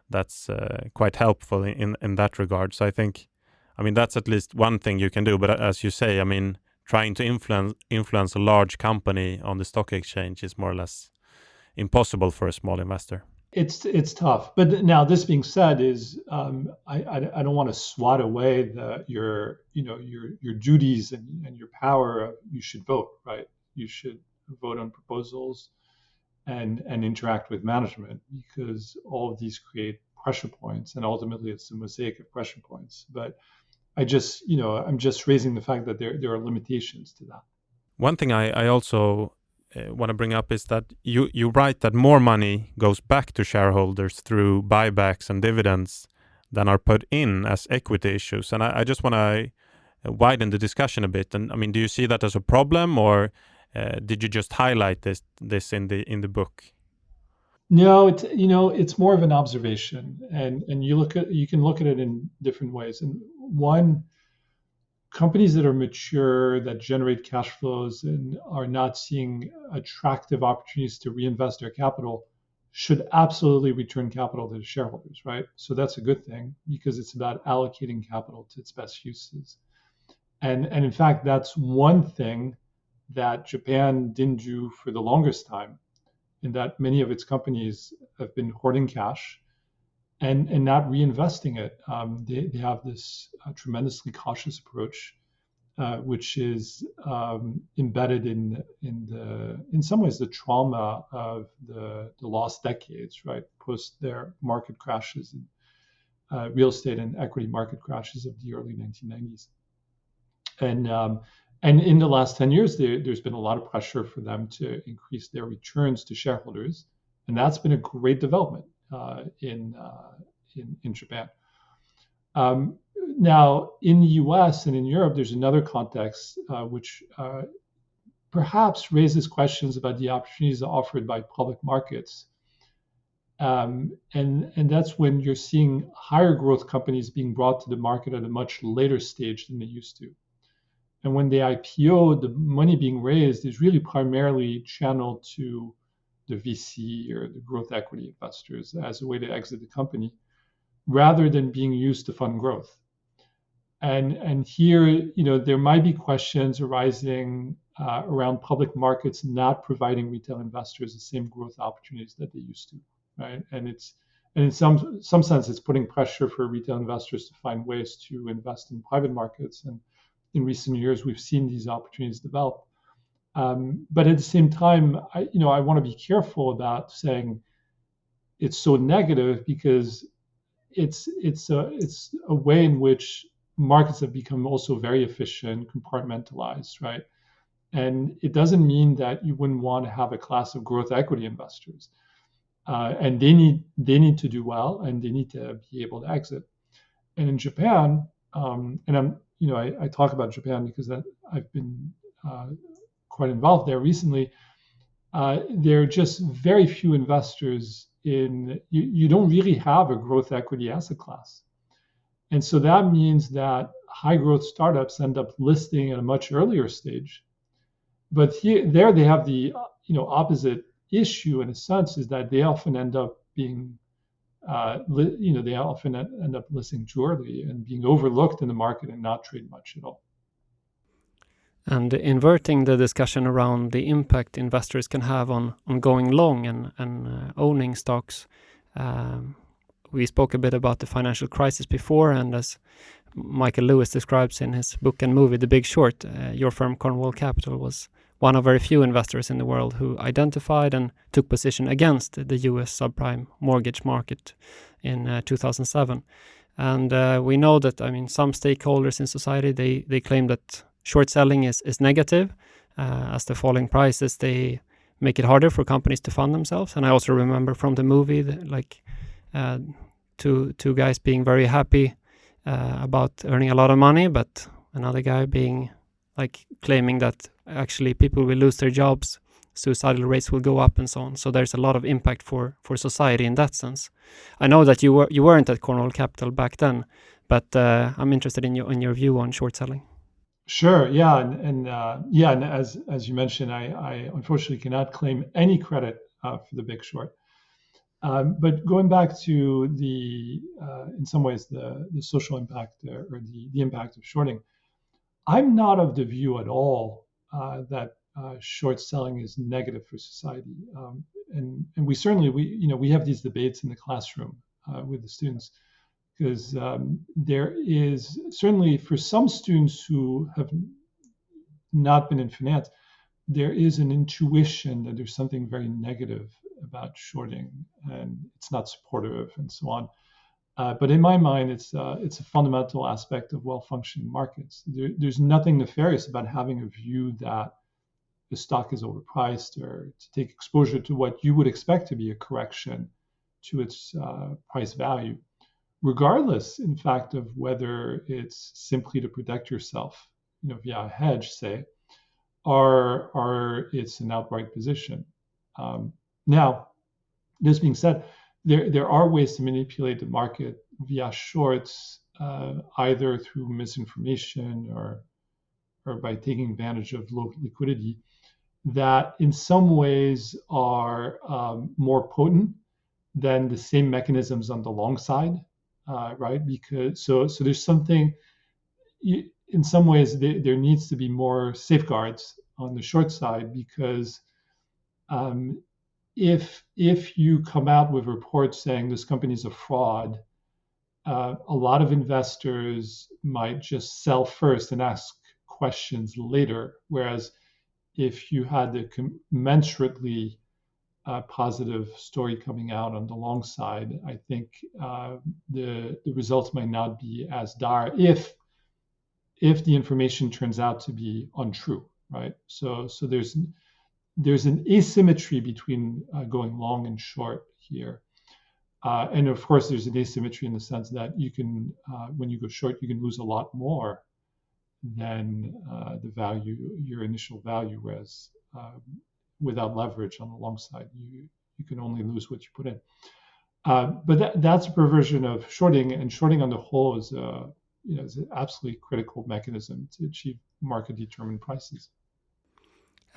That's quite helpful in that regard. So I think, that's at least one thing you can do. But as you say, trying to influence a large company on the stock exchange is more or less impossible for a small investor. It's tough. But now, this being said, is I don't want to swat away your duties and your power. You should vote, right? You should vote on proposals and interact with management, because all of these create pressure points, and ultimately it's a mosaic of pressure points. But I'm just raising the fact that there are limitations to that. One thing I also want to bring up is that you write that more money goes back to shareholders through buybacks and dividends than are put in as equity issues. And I just want to widen the discussion a bit. And do you see that as a problem, or did you just highlight this in the book? No, it's more of an observation, and you can look at it in different ways. And one, companies that are mature, that generate cash flows and are not seeing attractive opportunities to reinvest their capital should absolutely return capital to the shareholders, right? So that's a good thing, because it's about allocating capital to its best uses. And in fact, that's one thing that Japan didn't do for the longest time, in that many of its companies have been hoarding cash and not reinvesting it. They have this tremendously cautious approach, which is embedded in some ways the trauma of the lost decades, right? Post their market crashes, and real estate and equity market crashes of the early 1990s. And in the last 10 years, there's been a lot of pressure for them to increase their returns to shareholders, and that's been a great development in Japan. Now, in the US and in Europe, there's another context which perhaps raises questions about the opportunities offered by public markets. And that's when you're seeing higher growth companies being brought to the market at a much later stage than they used to. And when they IPO, the money being raised is really primarily channeled to the VC or the growth equity investors as a way to exit the company, rather than being used to fund growth. And here, there might be questions arising around public markets not providing retail investors the same growth opportunities that they used to, right? And in some sense, it's putting pressure for retail investors to find ways to invest in private markets. And in recent years, we've seen these opportunities develop. But at the same time, I want to be careful about saying it's so negative, because it's a way in which markets have become also very efficient, compartmentalized, right? And it doesn't mean that you wouldn't want to have a class of growth equity investors, and they need to do well, and they need to be able to exit. And in Japan, and I talk about Japan because I've been quite involved there recently. There are just very few investors in. You don't really have a growth equity asset class, and so that means that high growth startups end up listing at a much earlier stage. But there they have the opposite issue in a sense, is that they often end up being they often end up listing too early and being overlooked in the market and not trade much at all. And inverting the discussion around the impact investors can have on going long and owning stocks. We spoke a bit about the financial crisis before, and as Michael Lewis describes in his book and movie, The Big Short, your firm Cornwall Capital was one of very few investors in the world who identified and took position against the US subprime mortgage market in 2007. And we know that, some stakeholders in society, they claim that short selling is negative, as the falling prices, they make it harder for companies to fund themselves. And I also remember from the movie, two guys being very happy about earning a lot of money, but another guy being claiming that actually people will lose their jobs, suicidal rates will go up and so on. So there's a lot of impact for society in that sense. I know that you weren't at Cornwall Capital back then, but I'm interested in your view on short selling. Sure, yeah, and as you mentioned, I unfortunately cannot claim any credit for The Big Short. But going back to in some ways, the social impact or the impact of shorting, I'm not of the view at all that short selling is negative for society. And we certainly we have these debates in the classroom with the students, because there is certainly, for some students who have not been in finance, there is an intuition that there's something very negative about shorting and it's not supportive and so on. But in my mind, it's a fundamental aspect of well-functioning markets. There's nothing nefarious about having a view that the stock is overpriced, or to take exposure to what you would expect to be a correction to its price value, regardless, in fact, of whether it's simply to protect yourself, via a hedge, say, or it's an outright position. Now, this being said, there are ways to manipulate the market via shorts, either through misinformation or by taking advantage of low liquidity, that in some ways are more potent than the same mechanisms on the long side, right? Because so there's something, in some ways, there needs to be more safeguards on the short side, because if you come out with reports saying this company is a fraud, a lot of investors might just sell first and ask questions later. Whereas if you had the commensurately positive story coming out on the long side, I think the results might not be as dire if the information turns out to be untrue, right? So there's an asymmetry between going long and short here. And of course, there's an asymmetry in the sense that you can, when you go short, you can lose a lot more than the value, your initial value, whereas without leverage on the long side, you can only lose what you put in. But that's a perversion of shorting, and shorting on the whole is is an absolutely critical mechanism to achieve market-determined prices.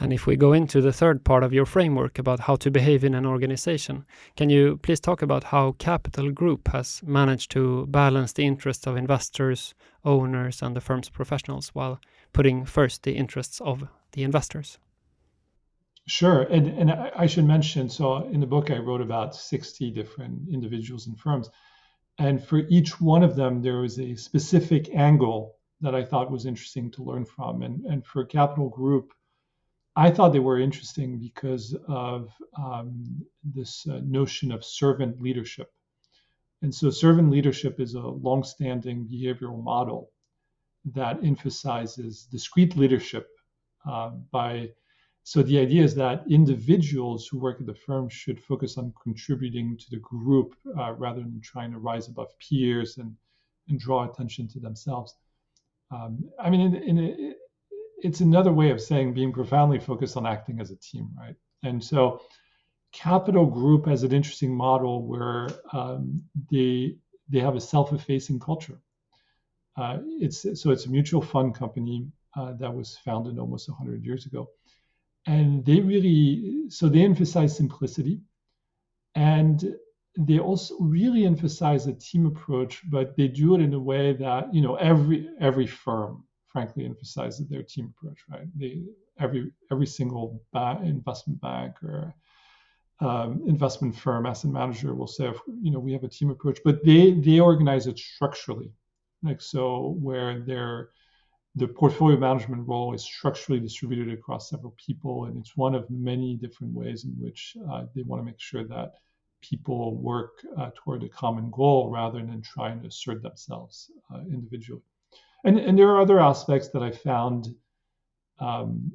And if we go into the third part of your framework about how to behave in an organization, can you please talk about how Capital Group has managed to balance the interests of investors, owners, and the firm's professionals while putting first the interests of the investors? Sure, and I should mention, so in the book I wrote about 60 different individuals and firms, and for each one of them there was a specific angle that I thought was interesting to learn from. And for Capital Group, I thought they were interesting because of this notion of servant leadership. And so servant leadership is a longstanding behavioral model that emphasizes discrete leadership So the idea is that individuals who work at the firm should focus on contributing to the group rather than trying to rise above peers and and draw attention to themselves. I mean, it's another way of saying being profoundly focused on acting as a team, right? And so Capital Group has an interesting model where they have a self-effacing culture. It's a mutual fund company that was founded almost 100 years ago, and they emphasize simplicity, and they also really emphasize a team approach, but they do it in a way that every firm frankly emphasizes their team approach, right? Every single investment bank or investment firm, asset manager will say, we have a team approach, but they organize it structurally, where the portfolio management role is structurally distributed across several people, and it's one of many different ways in which they want to make sure that people work toward a common goal rather than trying to assert themselves individually. And there are other aspects that I found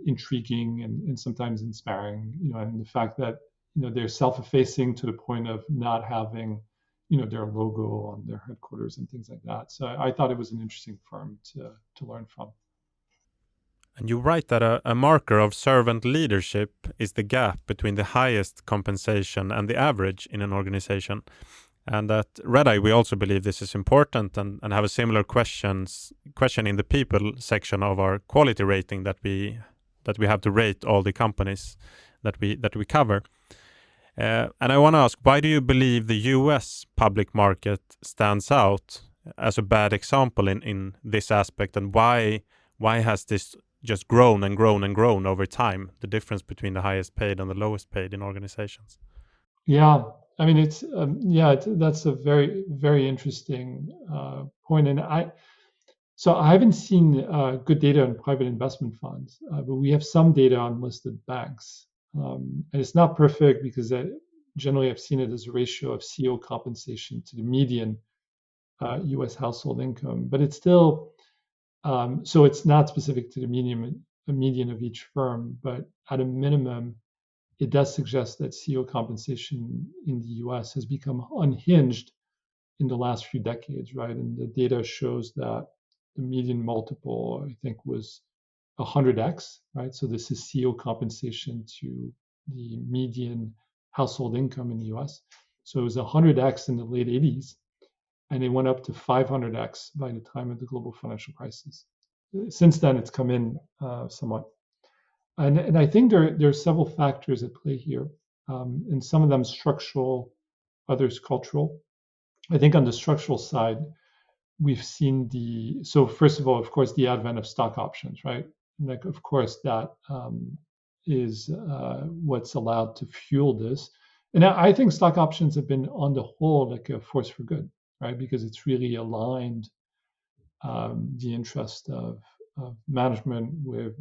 intriguing and sometimes inspiring, and the fact that they're self-effacing to the point of not having their logo on their headquarters and things like that. So I thought it was an interesting firm to learn from. And you write that a marker of servant leadership is the gap between the highest compensation and the average in an organization. And at Redeye, we also believe this is important and have a similar question in the people section of our quality rating that we have to rate all the companies that we cover. And I want to ask, why do you believe the US public market stands out as a bad example in this aspect, and why has this just grown and grown and grown over time, the difference between the highest paid and the lowest paid in organizations? Yeah, I mean, that's a very, very interesting point. And I haven't seen good data on private investment funds, but we have some data on listed banks. And it's not perfect because generally I've seen it as a ratio of CEO compensation to the median US household income, but it's still, so it's not specific to the median of each firm, but at a minimum, it does suggest that CEO compensation in the US has become unhinged in the last few decades, right? And the data shows that the median multiple, I think, was 100x, right? So this is CEO compensation to the median household income in the US. So it was 100x in the late 80s, and it went up to 500x by the time of the global financial crisis. Since then, it's come in somewhat. And I think there are several factors at play here, and some of them structural, others cultural. I think on the structural side, we've seen so first of all, of course, the advent of stock options, right? Like, of course, that is what's allowed to fuel this. And I think stock options have been, on the whole, like a force for good, right? Because it's really aligned the interest of management with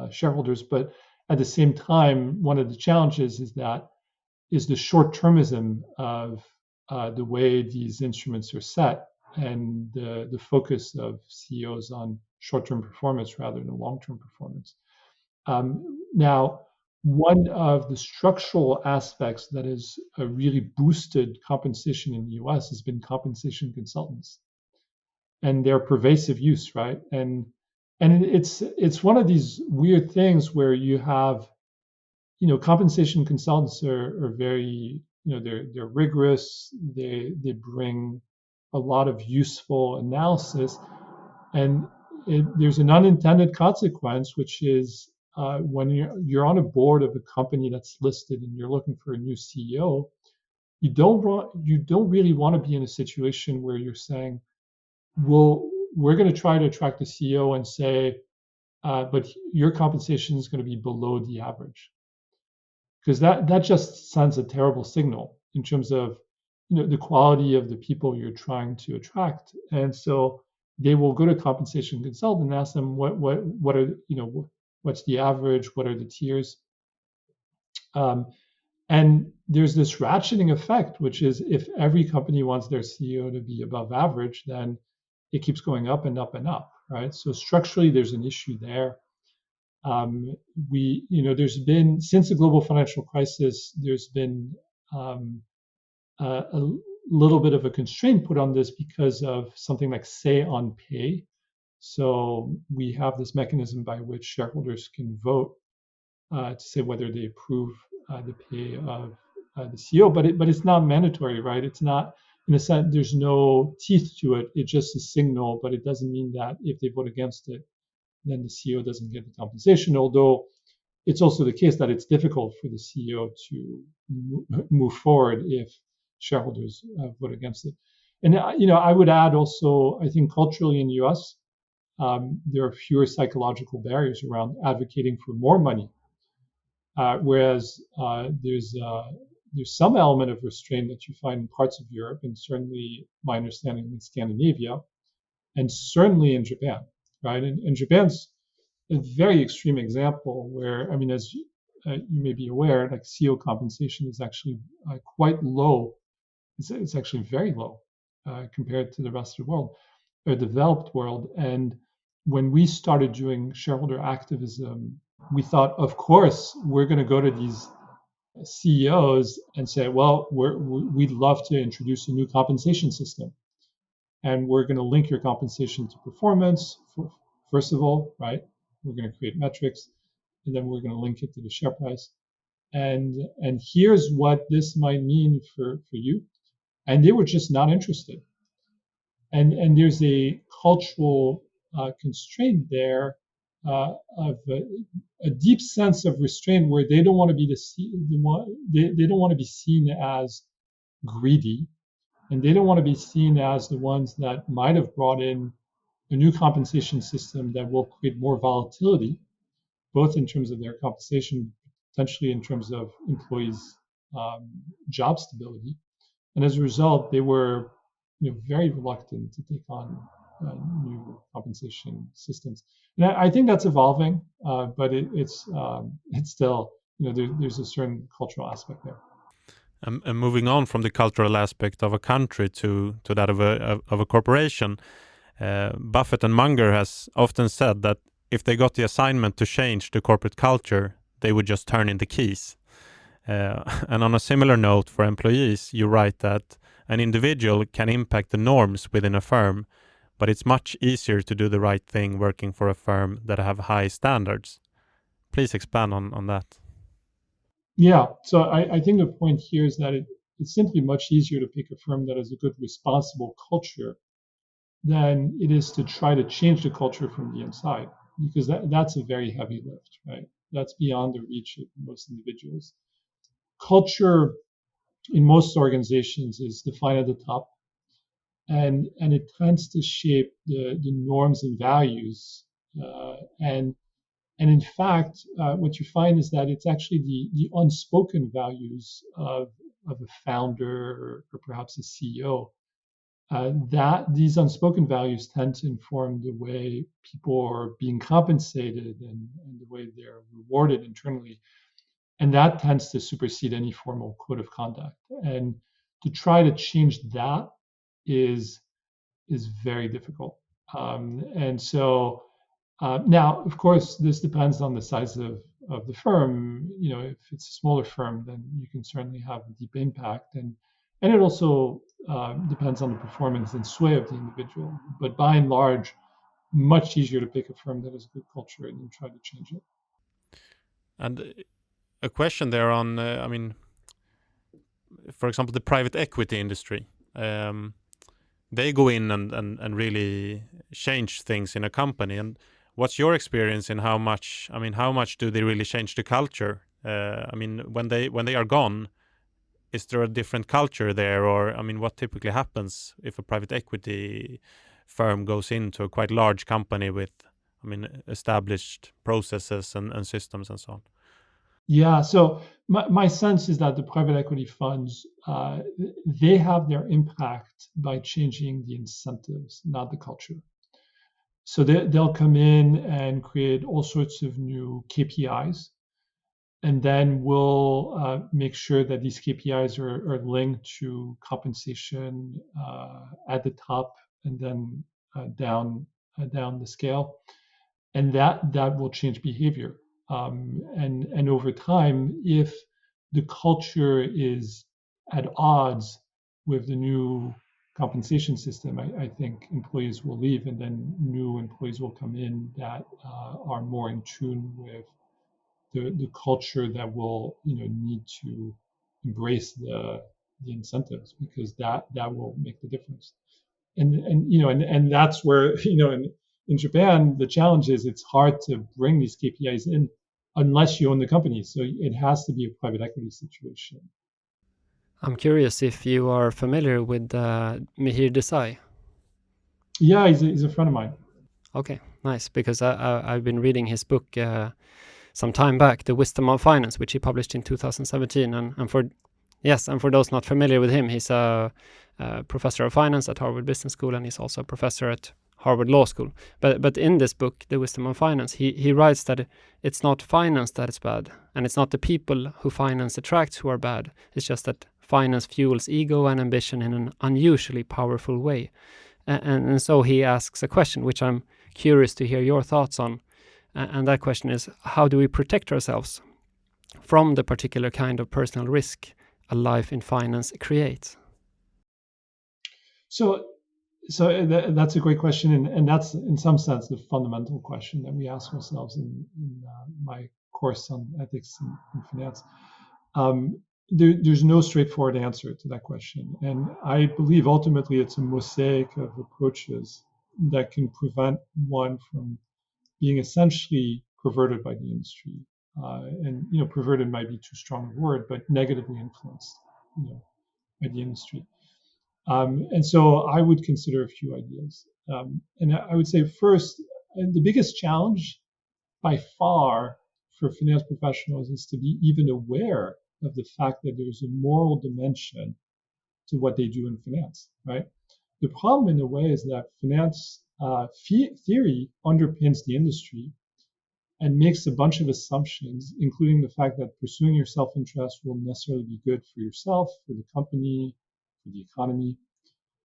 shareholders. But at the same time, one of the challenges is the short-termism of the way these instruments are set, and the focus of CEOs on short-term performance rather than long-term performance. Now, one of the structural aspects that has really boosted compensation in the US has been compensation consultants and their pervasive use, right? And it's one of these weird things where you have, compensation consultants are very, they're rigorous. They bring a lot of useful analysis, and there's an unintended consequence, which is when you're on a board of a company that's listed and you're looking for a new CEO, you don't really want to be in a situation where you're saying, well, we're going to try to attract a CEO and say, but your compensation is going to be below the average, because that just sends a terrible signal in terms of the quality of the people you're trying to attract. And so they will go to compensation consultant and ask them what are what's the average, what are the tiers, and there's this ratcheting effect, which is if every company wants their CEO to be above average, then it keeps going up and up and up, right? So structurally, there's an issue there. There's been, since the global financial crisis, there's been little bit of a constraint put on this because of something like say on pay. So we have this mechanism by which shareholders can vote to say whether they approve the pay of the CEO, but it's not mandatory, right? It's not, in a sense, there's no teeth to it. It's just a signal, but it doesn't mean that if they vote against it, then the CEO doesn't get the compensation. Although it's also the case that it's difficult for the CEO to move forward if shareholders vote against it. And I would add also, I think culturally in the U.S., there are fewer psychological barriers around advocating for more money, whereas there's some element of restraint that you find in parts of Europe, and certainly my understanding in Scandinavia, and certainly in Japan, right? And Japan's a very extreme example where, I mean, as you may be aware, like CEO compensation is actually quite low. It's actually very low compared to the rest of the world, or developed world. And when we started doing shareholder activism, we thought, of course, we're going to go to these CEOs and say, well, we'd love to introduce a new compensation system. And we're going to link your compensation to performance, first of all, right? We're going to create metrics, and then we're going to link it to the share price. And here's what this might mean for you. And they were just not interested. And there's a cultural constraint there of a deep sense of restraint where they don't want to be they don't want to be seen as greedy, and they don't want to be seen as the ones that might have brought in a new compensation system that will create more volatility, both in terms of their compensation, potentially in terms of employees' job stability. And as a result, they were very reluctant to take on new compensation systems. And I think that's evolving, but it's still, there's a certain cultural aspect there. And moving on from the cultural aspect of a country to that of a corporation, Buffett and Munger has often said that if they got the assignment to change the corporate culture, they would just turn in the keys. And on a similar note for employees, you write that an individual can impact the norms within a firm, but it's much easier to do the right thing working for a firm that have high standards. Please expand on that. Yeah, so I think the point here is that it's simply much easier to pick a firm that has a good, responsible culture than it is to try to change the culture from the inside, because that's a very heavy lift, right? That's beyond the reach of most individuals. Culture in most organizations is defined at the top, and it tends to shape the norms and values. And in fact, what you find is that it's actually the unspoken values of a founder or perhaps a CEO, that these unspoken values tend to inform the way people are being compensated and the way they're rewarded internally. And that tends to supersede any formal code of conduct. And to try to change that is very difficult. And so now, of course, this depends on the size of the firm. If it's a smaller firm, then you can certainly have a deep impact. And it also depends on the performance and sway of the individual. But by and large, much easier to pick a firm that has a good culture and try to change it. And a question there on, for example, the private equity industry. They go in and really change things in a company. And what's your experience in how much do they really change the culture? When they are gone, is there a different culture there? Or, what typically happens if a private equity firm goes into a quite large company with, established processes and systems and so on? Yeah, so my sense is that the private equity funds, they have their impact by changing the incentives, not the culture. So they'll come in and create all sorts of new KPIs, and then we'll make sure that these KPIs are linked to compensation at the top and then down the scale, and that will change behavior. And over time, if the culture is at odds with the new compensation system, I think employees will leave, and then new employees will come in that are more in tune with the culture that will need to embrace the incentives, because that will make the difference. And that's where in Japan the challenge is it's hard to bring these KPIs in unless you own the company. So it has to be a private equity situation. I'm curious if you are familiar with Mihir Desai. Yeah, he's a friend of mine. Okay, nice, because I've been reading his book some time back, The Wisdom of Finance, which he published in 2017. And for those not familiar with him, he's a professor of finance at Harvard Business School, and he's also a professor at Harvard Law School. But in this book, The Wisdom of Finance, he writes that it's not finance that is bad, and it's not the people who finance attracts who are bad. It's just that finance fuels ego and ambition in an unusually powerful way. And so he asks a question, which I'm curious to hear your thoughts on. And that question is, how do we protect ourselves from the particular kind of personal risk a life in finance creates? So that's a great question, and that's in some sense the fundamental question that we ask ourselves in my course on ethics in finance. There's no straightforward answer to that question, and I believe ultimately it's a mosaic of approaches that can prevent one from being essentially perverted by the industry. And perverted might be too strong a word, but negatively influenced, by the industry. And so I would consider a few ideas. And I would say first, the biggest challenge by far for finance professionals is to be even aware of the fact that there's a moral dimension to what they do in finance, right? The problem in a way is that finance theory underpins the industry and makes a bunch of assumptions, including the fact that pursuing your self-interest will necessarily be good for yourself, for the company, for the economy.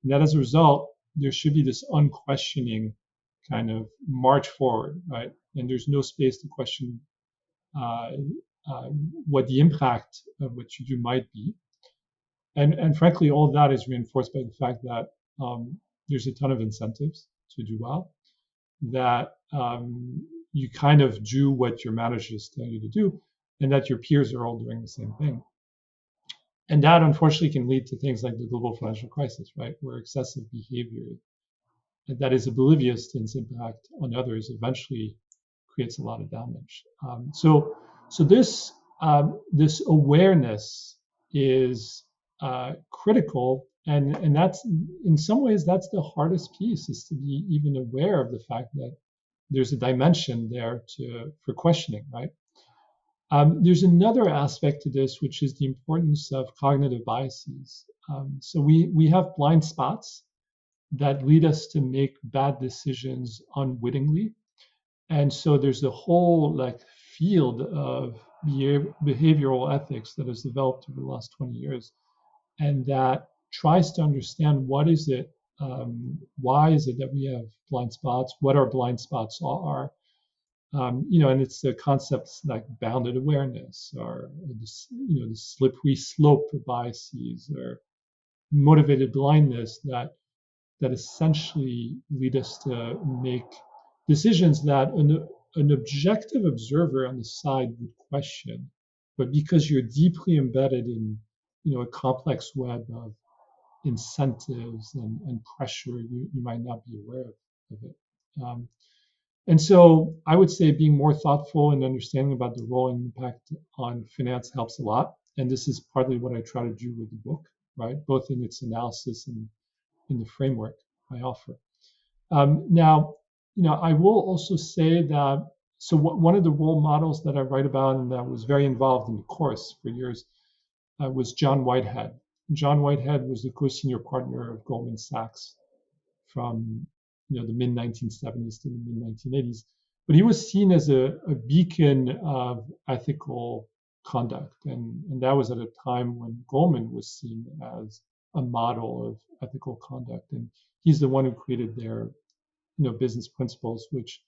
And that as a result, there should be this unquestioning kind of march forward, right? And there's no space to question what the impact of what you do might be. And frankly, all of that is reinforced by the fact that there's a ton of incentives to do well, that you kind of do what your managers tell you to do, and that your peers are all doing the same thing. And that unfortunately can lead to things like the global financial crisis, right? Where excessive behavior that is oblivious to its impact on others eventually creates a lot of damage. So this awareness is critical, and that's in some ways that's the hardest piece, is to be even aware of the fact that there's a dimension there for questioning, right? There's another aspect to this, which is the importance of cognitive biases. So we have blind spots that lead us to make bad decisions unwittingly. And so there's a whole field of behavioral ethics that has developed over the last 20 years, and that tries to understand what is it, why is it that we have blind spots, what our blind spots are. And it's the concepts like bounded awareness, or the slippery slope biases, or motivated blindness that essentially lead us to make decisions that an objective observer on the side would question, but because you're deeply embedded in a complex web of incentives and pressure, you might not be aware of it. And so I would say being more thoughtful and understanding about the role and impact on finance helps a lot. And this is partly what I try to do with the book, right? Both in its analysis and in the framework I offer. Now, I will also say that, so one of the role models that I write about and that was very involved in the course for years was John Whitehead. John Whitehead was the co-senior partner of Goldman Sachs from the mid-1970s to the mid-1980s. But he was seen as a beacon of ethical conduct. And that was at a time when Goldman was seen as a model of ethical conduct. And he's the one who created their business principles, which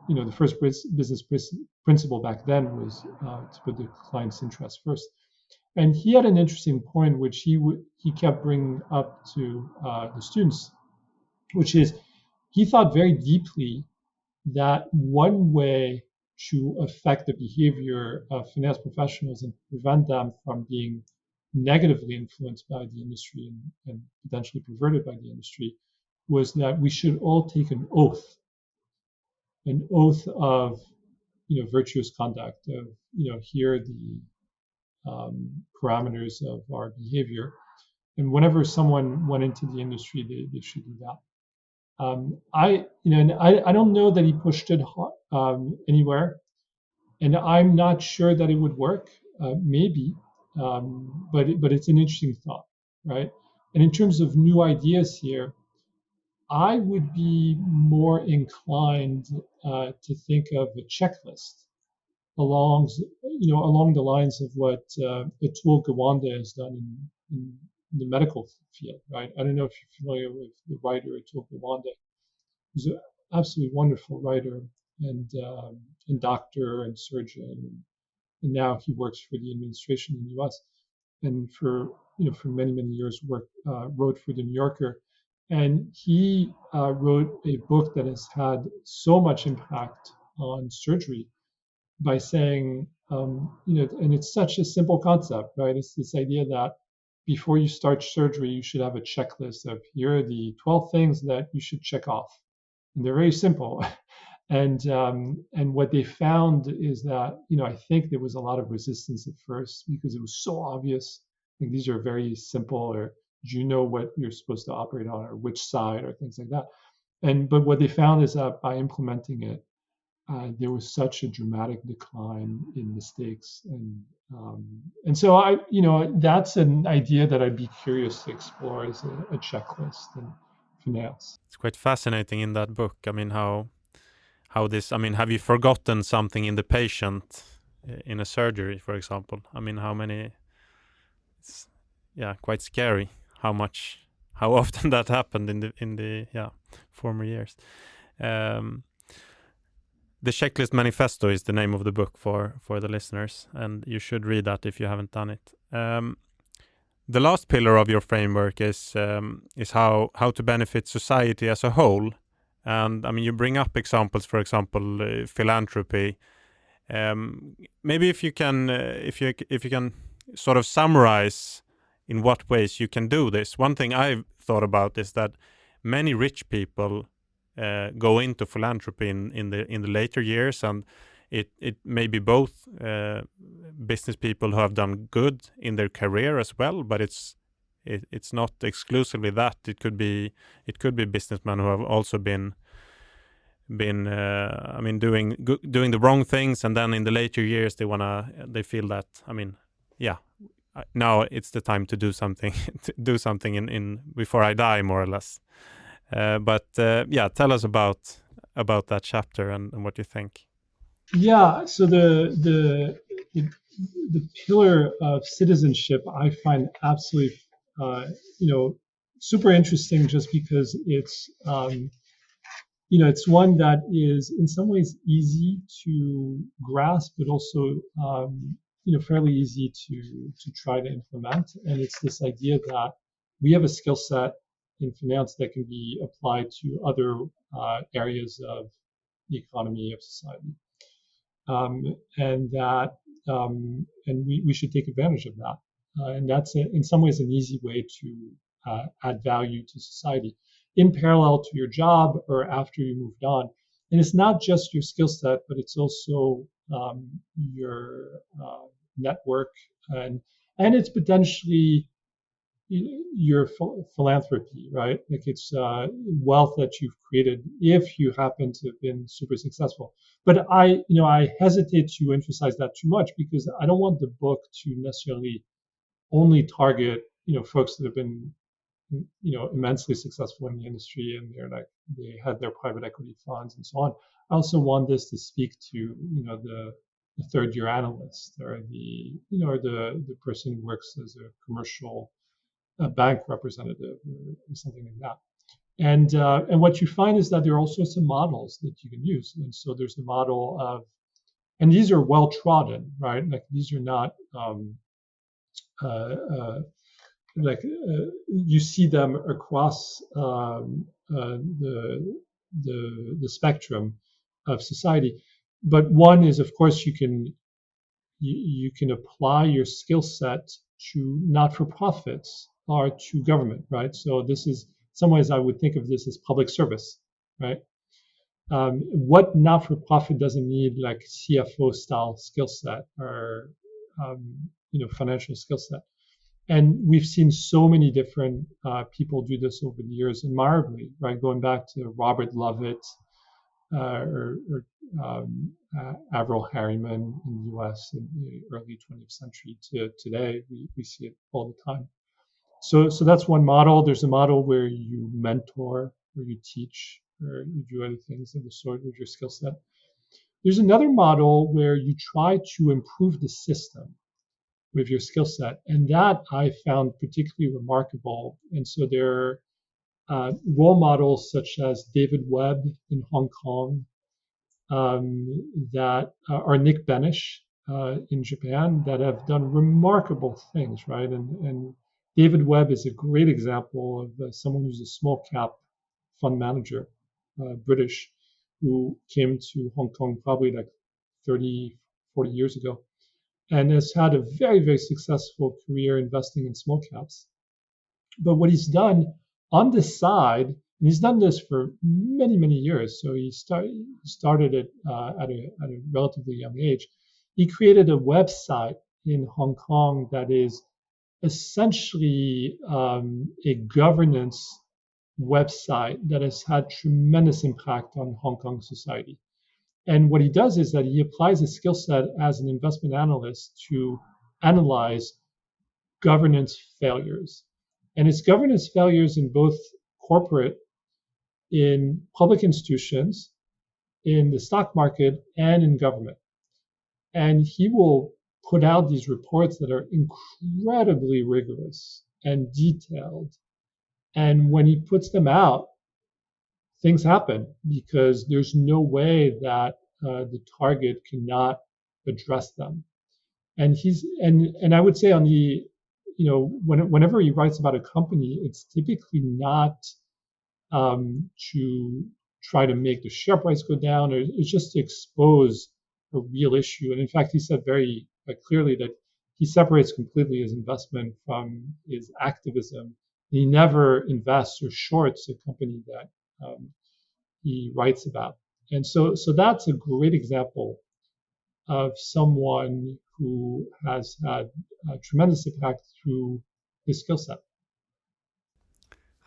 the first business principle back then was to put the client's interest first. And he had an interesting point, which he kept bringing up to the students, which is he thought very deeply that one way to affect the behavior of finance professionals and prevent them from being negatively influenced by the industry and potentially perverted by the industry was that we should all take an oath of virtuous conduct, of here are the parameters of our behavior, and whenever someone went into the industry, they should do that. I don't know that he pushed it anywhere, and I'm not sure that it would work. Maybe, but it's an interesting thought, right? And in terms of new ideas here, I would be more inclined to think of a checklist along the lines of what Atul Gawande has done in the medical field, right? I don't know if you're familiar with the writer Atul Gawande, who's an absolutely wonderful writer and doctor and surgeon, and now he works for the administration in the U.S. and for many years wrote for the New Yorker, and he wrote a book that has had so much impact on surgery by saying, and it's such a simple concept, right? It's this idea that before you start surgery, you should have a checklist of here are the 12 things that you should check off, and they're very simple. And what they found is that I think there was a lot of resistance at first because it was so obvious. Like these are very simple, or do you know what you're supposed to operate on, or which side, or things like that. But what they found is that by implementing it, there was such a dramatic decline in mistakes, and so that's an idea that I'd be curious to explore as a checklist in finance. It's quite fascinating in that book. I mean, how this, I mean, have you forgotten something in the patient in a surgery, for example? I mean, how many, it's, quite scary how often that happened in the former years. The Checklist Manifesto is the name of the book for the listeners, and you should read that if you haven't done it. The last pillar of your framework is how to benefit society as a whole. And I mean, you bring up examples, for example, philanthropy. Maybe if you can sort of summarize in what ways you can do this. One thing I've thought about is that many rich people go into philanthropy in the later years, and it may be both business people who have done good in their career as well, but it's not exclusively that. It could be businessmen who have also been doing the wrong things, and then in the later years they feel that now it's the time to do something in before I die, more or less. Tell us about that chapter and what you think. Yeah, so the pillar of citizenship I find absolutely super interesting, just because it's it's one that is in some ways easy to grasp, but also fairly easy to try to implement. And it's this idea that we have a skill set in finance that can be applied to other areas of the economy, of society, and we should take advantage of that. And that's in some ways an easy way to add value to society in parallel to your job or after you moved on. And it's not just your skill set, but it's also your network, and it's potentially your philanthropy, right? Like it's wealth that you've created if you happen to have been super successful. But I hesitate to emphasize that too much, because I don't want the book to necessarily only target folks that have been immensely successful in the industry, and they had their private equity funds and so on. I also want this to speak to the third year analyst, or the person who works as a commercial bank representative or something like that. And what you find is that there are all sorts of models that you can use. And so there's the model of, and these are well trodden, right? Like these are not you see them across the spectrum of society. But one is, of course, you can apply your skill set to not-for-profits or to government, right? So this is, in some ways, I would think of this as public service, right? What not-for-profit doesn't need like CFO style skill set or financial skill set? And we've seen so many different people do this over the years, admirably, right? Going back to Robert Lovett or Averell Harriman in the U.S. in the early 20th century to today, we see it all the time. So that's one model. There's a model where you mentor, where you teach, or you do other things of the sort with your skill set. There's another model where you try to improve the system with your skill set, and that I found particularly remarkable. And so there are role models such as David Webb in Hong Kong, that are Nick Benish in Japan, that have done remarkable things, right? And David Webb is a great example of someone who's a small cap fund manager, British, who came to Hong Kong probably like 30, 40 years ago, and has had a very, very successful career investing in small caps. But what he's done on the side, and he's done this for many, many years. So he started it at a relatively young age. He created a website in Hong Kong that is essentially a governance website that has had tremendous impact on Hong Kong society. And what he does is that he applies a skill set as an investment analyst to analyze governance failures. And it's governance failures in both corporate, in public institutions, in the stock market, and in government. And he will put out these reports that are incredibly rigorous and detailed. And when he puts them out, things happen because there's no way that the target cannot address them. And I would say on the, whenever he writes about a company, it's typically not to try to make the share price go down, or it's just to expose a real issue. And in fact, he said very clearly that he separates completely his investment from his activism. He never invests or shorts a company that he writes about. And so that's a great example of someone who has had a tremendous impact through his skill set.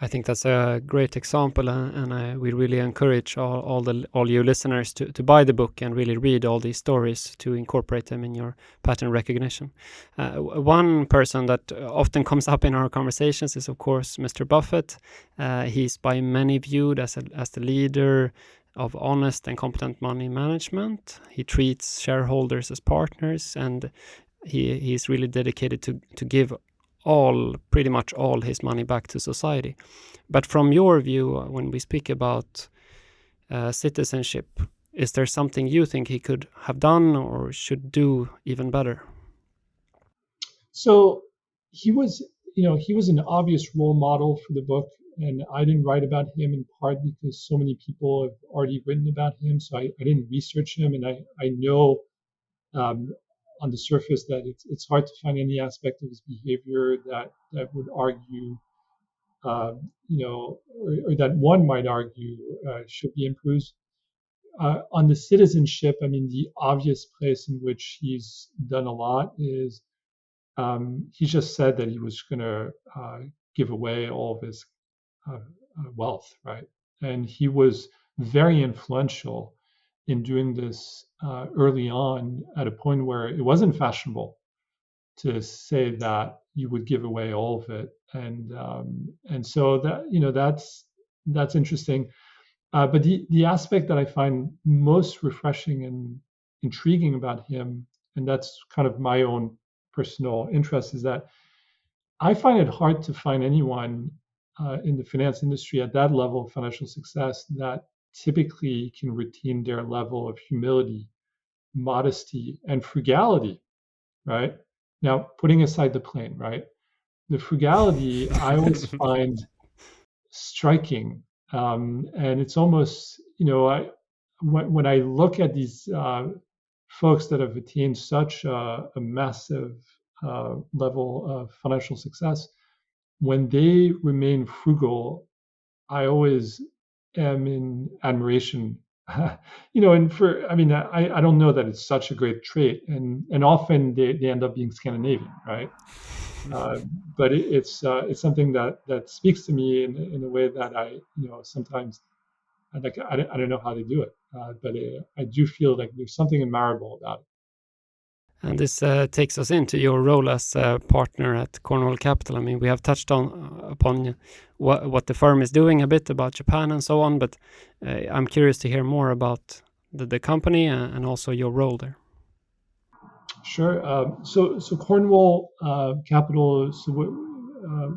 I think that's a great example, and we really encourage all you listeners to buy the book and really read all these stories to incorporate them in your pattern recognition. One person that often comes up in our conversations is, of course, Mr. Buffett. He's by many viewed as the leader of honest and competent money management. He treats shareholders as partners, and he's really dedicated to give pretty much all his money back to society. But from your view, when we speak about citizenship, is there something you think he could have done or should do even better? So he was an obvious role model for the book, and I didn't write about him in part because so many people have already written about him. So I didn't research him, and I know on the surface that it's hard to find any aspect of his behavior that would argue, or that one might argue should be improved. On the citizenship, I mean, the obvious place in which he's done a lot is he just said that he was going to give away all of his wealth, right? And he was very influential in doing this early on at a point where it wasn't fashionable to say that you would give away all of it, and so that that's interesting. But the aspect that I find most refreshing and intriguing about him, and that's kind of my own personal interest, is that I find it hard to find anyone in the finance industry at that level of financial success that typically can retain their level of humility, modesty, and frugality, right? Now, putting aside the plane, right? The frugality I always find striking, and it's almost, when I look at these folks that have attained such a massive level of financial success, when they remain frugal, I always am in admiration. And I don't know that it's such a great trait, and often they end up being Scandinavian, right? Uh, but it's something that speaks to me in a way that sometimes I don't know how they do it, but I do feel like there's something admirable about it. And this takes us into your role as a partner at Cornwall Capital. I mean, we have touched upon what the firm is doing a bit about Japan and so on, but I'm curious to hear more about the company and also your role there. Sure. So Cornwall Capital,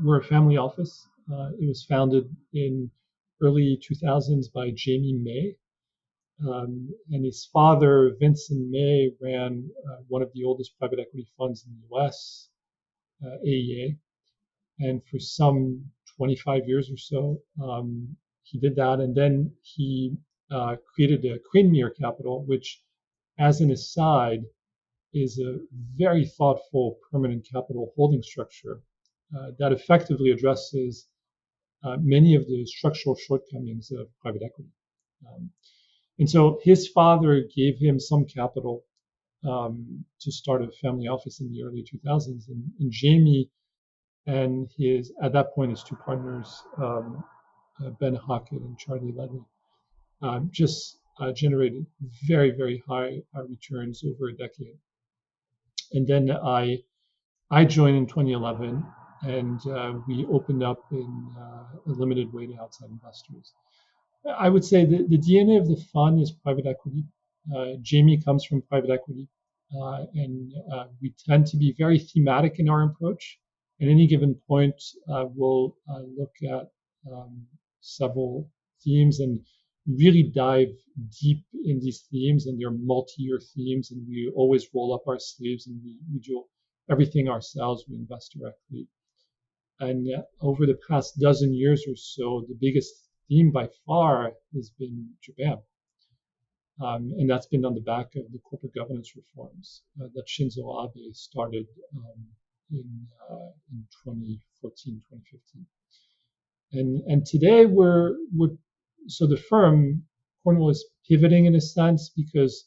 we're a family office. It was founded in early 2000s by Jamie May. And his father, Vincent May, ran one of the oldest private equity funds in the US, AEA. And for some 25 years or so, he did that. And then he created a Queenmere Capital, which, as an aside, is a very thoughtful permanent capital holding structure that effectively addresses many of the structural shortcomings of private equity. And so his father gave him some capital to start a family office in the early 2000s. And Jamie and at that point, his two partners, Ben Hockett and Charlie Ledley, just generated very, very high returns over a decade. And then I joined in 2011, and we opened up in a limited way to outside investors. I would say the DNA of the fund is private equity. Jamie comes from private equity, and we tend to be very thematic in our approach. At any given point, we'll look at several themes and really dive deep in these themes, and they're multi-year themes, and we always roll up our sleeves and we do everything ourselves. We invest directly. And over the past dozen years or so, the biggest theme by far has been Japan. And that's been on the back of the corporate governance reforms that Shinzo Abe started in 2014, 2015. And today so the firm, Cornwall, is pivoting in a sense, because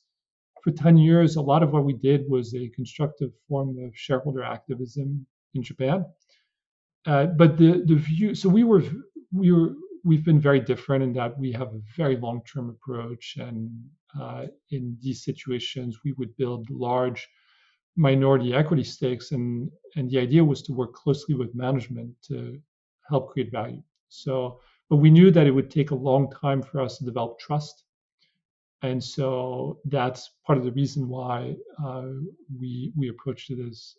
for 10 years, a lot of what we did was a constructive form of shareholder activism in Japan. But the view, so we've been very different in that we have a very long-term approach, and in these situations, we would build large minority equity stakes, and the idea was to work closely with management to help create value. But we knew that it would take a long time for us to develop trust, and so that's part of the reason why we approached it as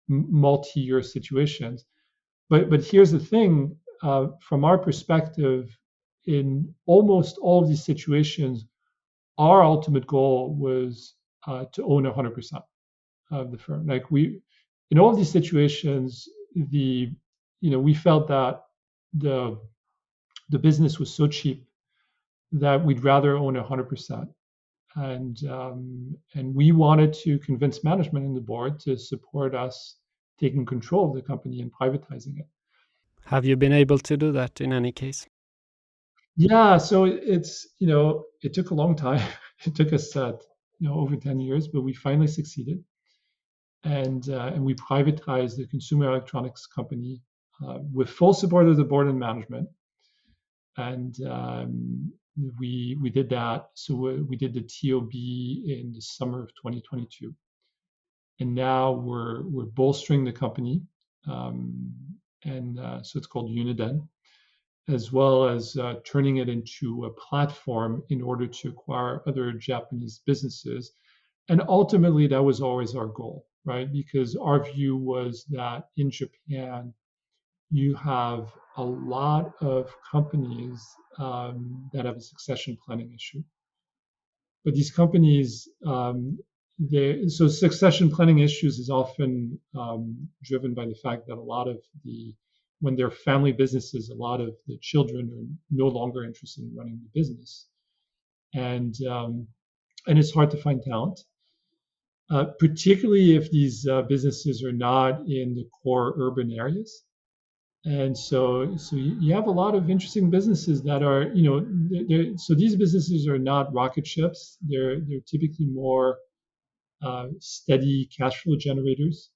multi-year situations. But here's the thing, from our perspective, in almost all of these situations, our ultimate goal was to own 100% of the firm. Like in all of these situations, we felt that the business was so cheap that we'd rather own 100%. And we wanted to convince management and the board to support us taking control of the company and privatizing it. Have you been able to do that in any case? Yeah, so it took a long time. It took us over 10 years, but we finally succeeded. And we privatized the consumer electronics company with full support of the board and management. And we did that. So we did the TOB in the summer of 2022. And now we're bolstering the company. So it's called Uniden, as well as turning it into a platform in order to acquire other Japanese businesses. And ultimately, that was always our goal, right? Because our view was that in Japan, you have a lot of companies that have a succession planning issue. But these companies so succession planning issues is often driven by the fact that when they're family businesses, a lot of the children are no longer interested in running the business, and it's hard to find talent, particularly if these businesses are not in the core urban areas. And so you have a lot of interesting businesses that are, so these businesses are not rocket ships. They're typically more steady cash flow generators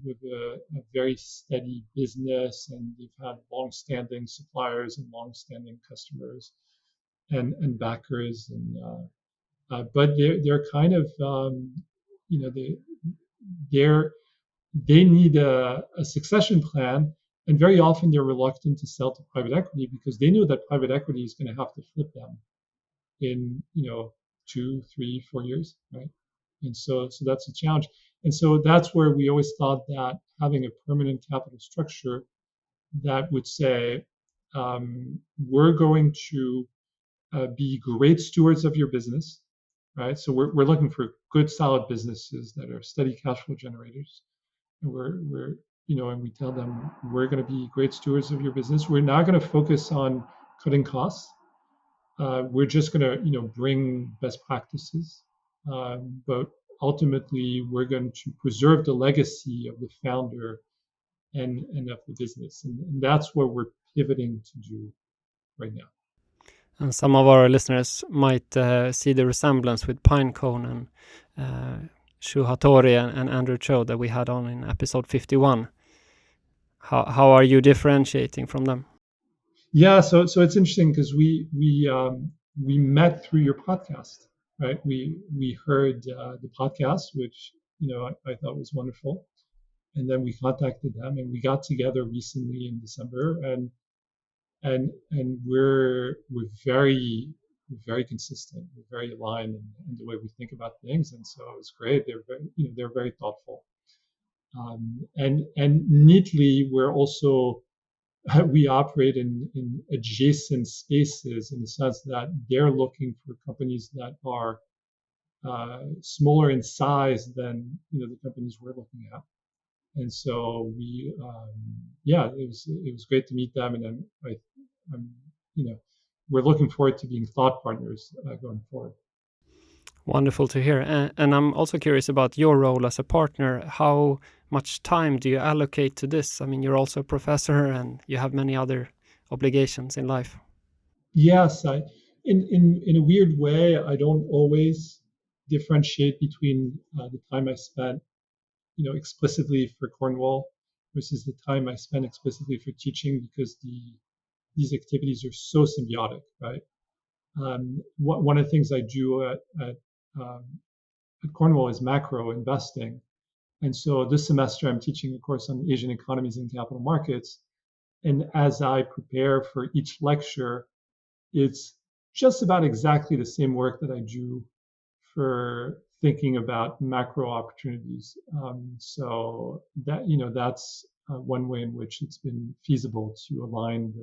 with a very steady business, and they've had long-standing suppliers and long-standing customers and backers, and but they're kind of they need a succession plan, and very often they're reluctant to sell to private equity because they know that private equity is going to have to flip them in 2, 3, 4 years, right? And so that's a challenge. And so that's where we always thought that having a permanent capital structure that would say, we're going to be great stewards of your business, right? So we're looking for good, solid businesses that are steady cash flow generators. And and we tell them, we're going to be great stewards of your business. We're not going to focus on cutting costs. We're just going to, bring best practices. But ultimately, we're going to preserve the legacy of the founder and of the business. And that's what we're pivoting to do right now. And some of our listeners might see the resemblance with Pinecone and Shu Hattori and Andrew Cho that we had on in episode 51. How are you differentiating from them? Yeah, so it's interesting because we met through your podcast, right? We heard the podcast, which I thought was wonderful, and then we contacted them, and we got together recently in December, and we're very consistent, we're very aligned in the way we think about things, and so it's great. They're very thoughtful, and neatly we're also. We operate in adjacent spaces in the sense that they're looking for companies that are smaller in size than the companies we're looking at, and so it was great to meet them, and I'm we're looking forward to being thought partners going forward. Wonderful to hear. And I'm also curious about your role as a partner. How much time do you allocate to this? I mean, you're also a professor and you have many other obligations in life. Yes, in a weird way, I don't always differentiate between the time I spent, explicitly for Cornwall versus the time I spent explicitly for teaching, because these activities are so symbiotic, right? One of the things I do at Cornwall is macro investing. And so this semester I'm teaching a course on Asian economies and capital markets. And as I prepare for each lecture, it's just about exactly the same work that I do for thinking about macro opportunities. So that's one way in which it's been feasible to align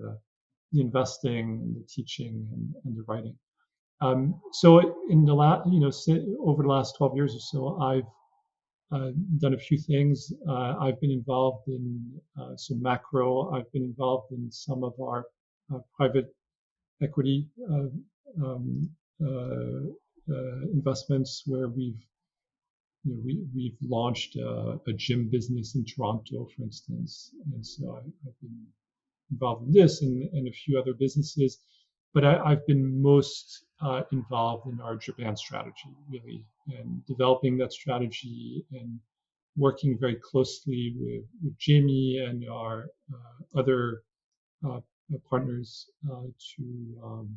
the investing and the teaching and the writing. So in the over the last 12 years or so, I've done a few things. I've been involved in some macro. I've been involved in some of our private equity investments where we've launched a gym business in Toronto, for instance, and so I've been involved in this and a few other businesses. But I've been most involved in our Japan strategy, really, and developing that strategy and working very closely with Jamie and our other partners to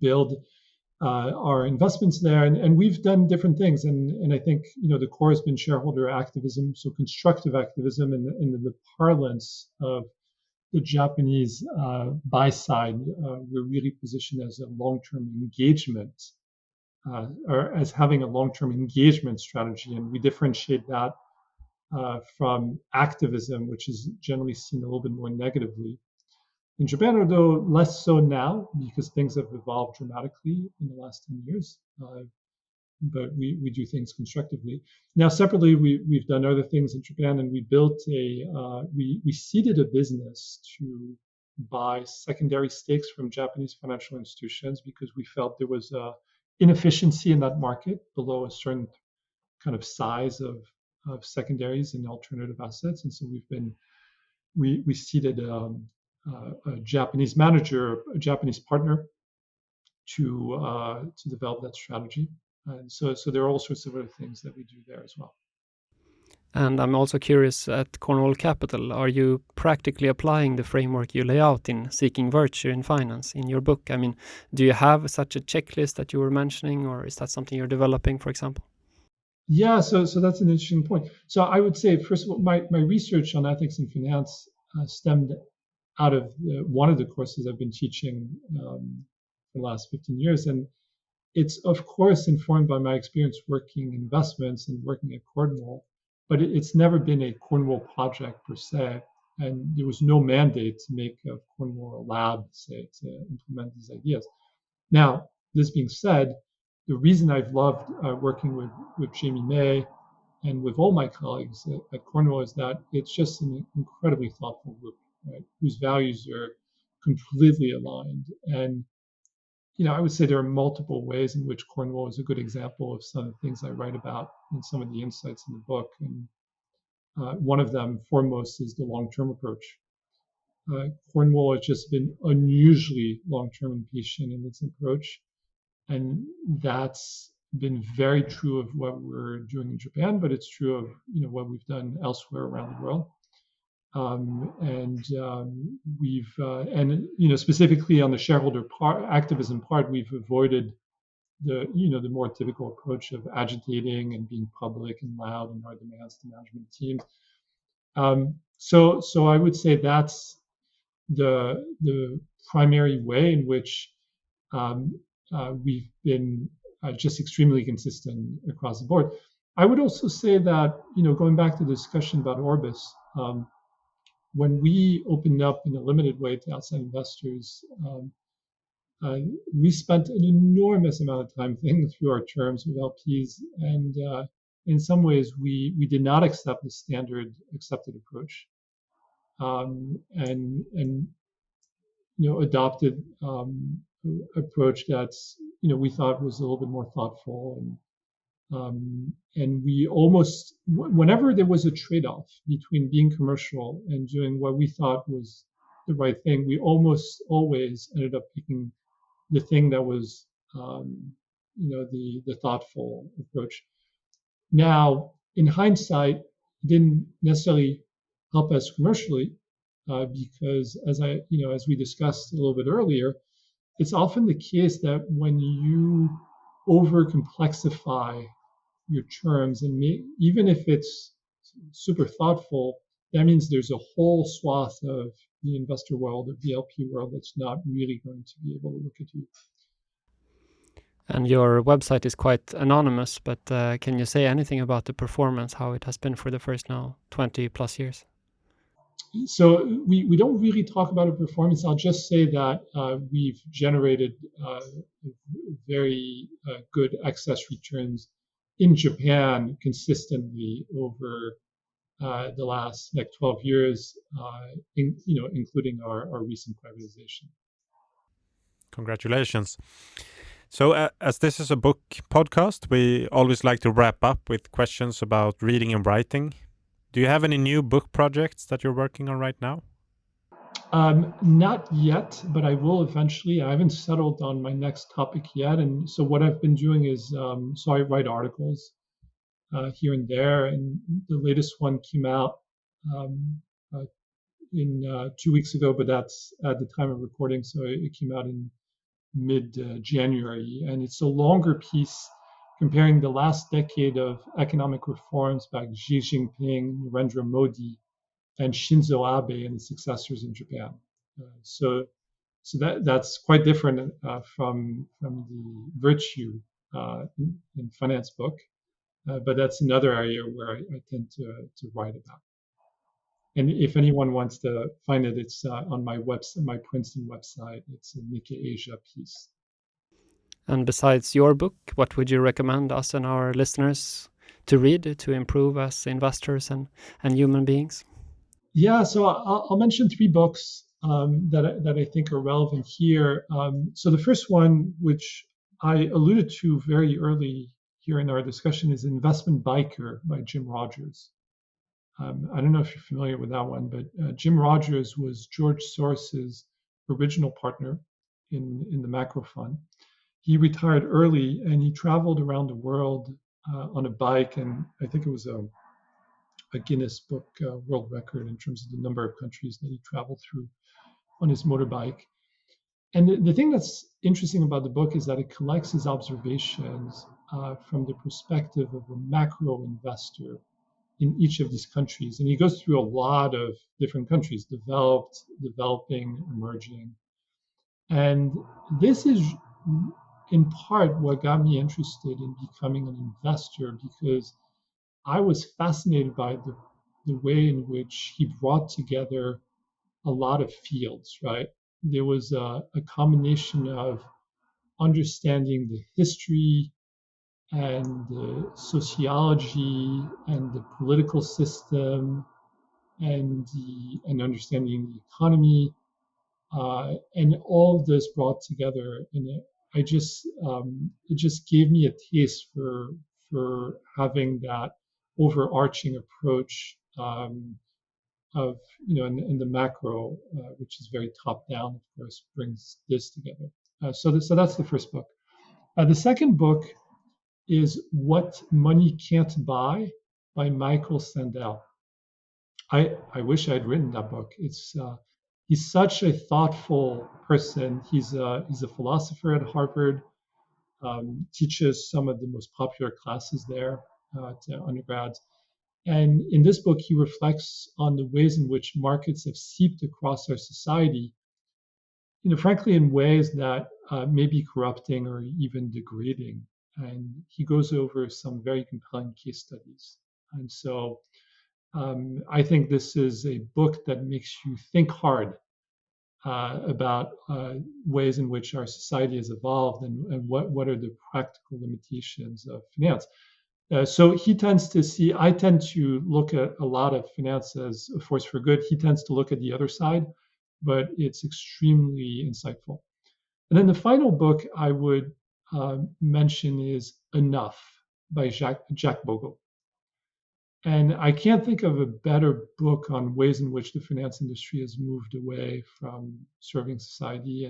build our investments there. And we've done different things. And I think, the core has been shareholder activism, so constructive activism in the parlance of the Japanese buy side. We're really positioned as a long-term engagement, or as having a long-term engagement strategy, and we differentiate that from activism, which is generally seen a little bit more negatively. In Japan, although less so now, because things have evolved dramatically in the last 10 years. we do things constructively. Now, separately, we've done other things in Japan, and we built we seeded a business to buy secondary stakes from Japanese financial institutions because we felt there was inefficiency in that market below a certain kind of size of secondaries and alternative assets, and so we seeded a Japanese manager, a Japanese partner, to develop that strategy. And so there are all sorts of other things that we do there as well. And I'm also curious, at Cornwall Capital, are you practically applying the framework you lay out in Seeking Virtue in Finance in your book? I mean, do you have such a checklist that you were mentioning, or is that something you're developing, for example? Yeah, so that's an interesting point. So I would say, first of all, my research on ethics in finance stemmed out of one of the courses I've been teaching for the last 15 years. And it's, of course, informed by my experience working in investments and working at Cornwall, but it's never been a Cornwall project per se. And there was no mandate to make a Cornwall lab, say, to implement these ideas. Now, this being said, the reason I've loved working with Jamie May and with all my colleagues at Cornwall is that it's just an incredibly thoughtful group, right, whose values are completely aligned. And I would say there are multiple ways in which Cornwall is a good example of some of the things I write about and some of the insights in the book. And one of them, foremost, is the long-term approach. Cornwall has just been unusually long-term and patient in its approach. And that's been very true of what we're doing in Japan, but it's true of what we've done elsewhere around the world. We've specifically on the shareholder activism part, we've avoided the more typical approach of agitating and being public and loud in our demands to management teams. So I would say that's the primary way in which we've been just extremely consistent across the board. I would also say that going back to the discussion about Orbis. When we opened up in a limited way to outside investors, we spent an enormous amount of time thinking through our terms with LPs, and in some ways we did not accept the standard accepted approach, and adopted approach that's we thought was a little bit more thoughtful, and we almost, whenever there was a trade-off between being commercial and doing what we thought was the right thing, we almost always ended up picking the thing that was, the thoughtful approach. Now, in hindsight, it didn't necessarily help us commercially, because as we discussed a little bit earlier, it's often the case that when you over complexify your terms, and even if it's super thoughtful, that means there's a whole swath of the investor world, of the LP world, that's not really going to be able to look at you. And your website is quite anonymous, but can you say anything about the performance, how it has been for the first now 20 plus years? So we don't really talk about a performance. I'll just say that we've generated very good excess returns in Japan consistently over the last 12 years, including our recent privatization. Congratulations. So as this is a book podcast, we always like to wrap up with questions about reading and writing. Do you have any new book projects that you're working on right now? Not yet, but I will eventually. I haven't settled on my next topic yet. And so what I've been doing is, so I write articles here and there. And the latest one came out in 2 weeks ago, but that's at the time of recording. So it came out in mid-January. And it's a longer piece comparing the last decade of economic reforms by Xi Jinping, Narendra Modi, and Shinzo Abe and the successors in Japan. So that's quite different from the virtue in finance book, but that's another area where I tend to write about. And if anyone wants to find it, it's on my website, my Princeton website. It's a Nikkei Asia piece. And besides your book, what would you recommend us and our listeners to read to improve as investors and human beings? Yeah, so I'll mention 3 books that I think are relevant here. So the first one, which I alluded to very early here in our discussion, is Investment Biker by Jim Rogers. I don't know if you're familiar with that one, but Jim Rogers was George Soros's original partner in the macro fund. He retired early and he traveled around the world on a bike, and I think it was a Guinness Book World Record in terms of the number of countries that he traveled through on his motorbike. And the thing that's interesting about the book is that it collects his observations from the perspective of a macro investor in each of these countries. And he goes through a lot of different countries, developed, developing, emerging. And this is in part what got me interested in becoming an investor, because I was fascinated by the way in which he brought together a lot of fields, right? There was a combination of understanding the history and the sociology and the political system and understanding the economy, and all of this brought together. And it just gave me a taste for having that overarching approach of in the macro, which is very top down, of course, brings this together. So that's the first book. The second book is What Money Can't Buy by Michael Sandel. I wish I'd written that book. He's such a thoughtful person. He's a philosopher at Harvard, teaches some of the most popular classes there to undergrads. And in this book, he reflects on the ways in which markets have seeped across our society, frankly, in ways that may be corrupting or even degrading. And he goes over some very compelling case studies. And so I think this is a book that makes you think hard about ways in which our society has evolved and what are the practical limitations of finance. So he tends to see, I tend to look at a lot of finance as a force for good. He tends to look at the other side, but it's extremely insightful. And then the final book I would mention is Enough by Jack Bogle. And I can't think of a better book on ways in which the finance industry has moved away from serving society.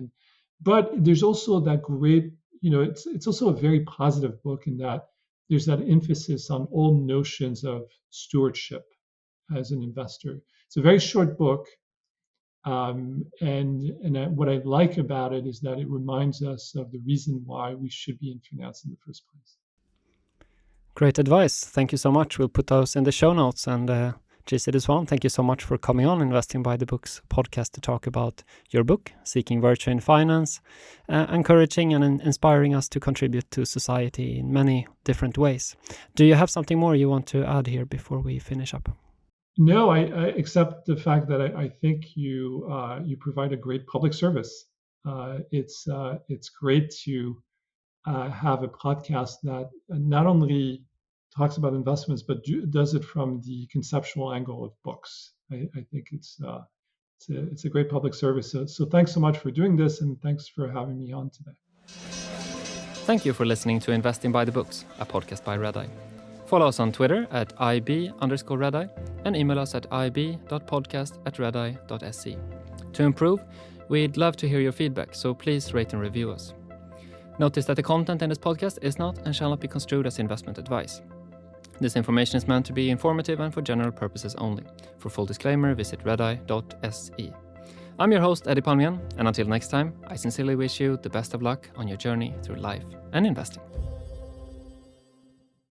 But there's also that great, it's also a very positive book in that there's that emphasis on old notions of stewardship as an investor. It's a very short book. And what I like about it is that it reminds us of the reason why we should be in finance in the first place. Great advice. Thank you so much. We'll put those in the show notes. And JC de Swaan, thank you so much for coming on Investing by the Books podcast to talk about your book, Seeking Virtue in Finance, encouraging and inspiring us to contribute to society in many different ways. Do you have something more you want to add here before we finish up? No, I except the fact that I think you provide a great public service. It's great to have a podcast that not only talks about investments, but does it from the conceptual angle of books. I think it's a great public service. So thanks so much for doing this, and thanks for having me on today. Thank you for listening to Investing by the Books, a podcast by Redeye. Follow us on Twitter at @IB_Redeye and email us at ib.podcast@redeye.se. To improve, we'd love to hear your feedback, so please rate and review us. Notice that the content in this podcast is not and shall not be construed as investment advice. This information is meant to be informative and for general purposes only. For full disclaimer, visit redeye.se. I'm your host, Eddie Palmgren, and until next time, I sincerely wish you the best of luck on your journey through life and investing.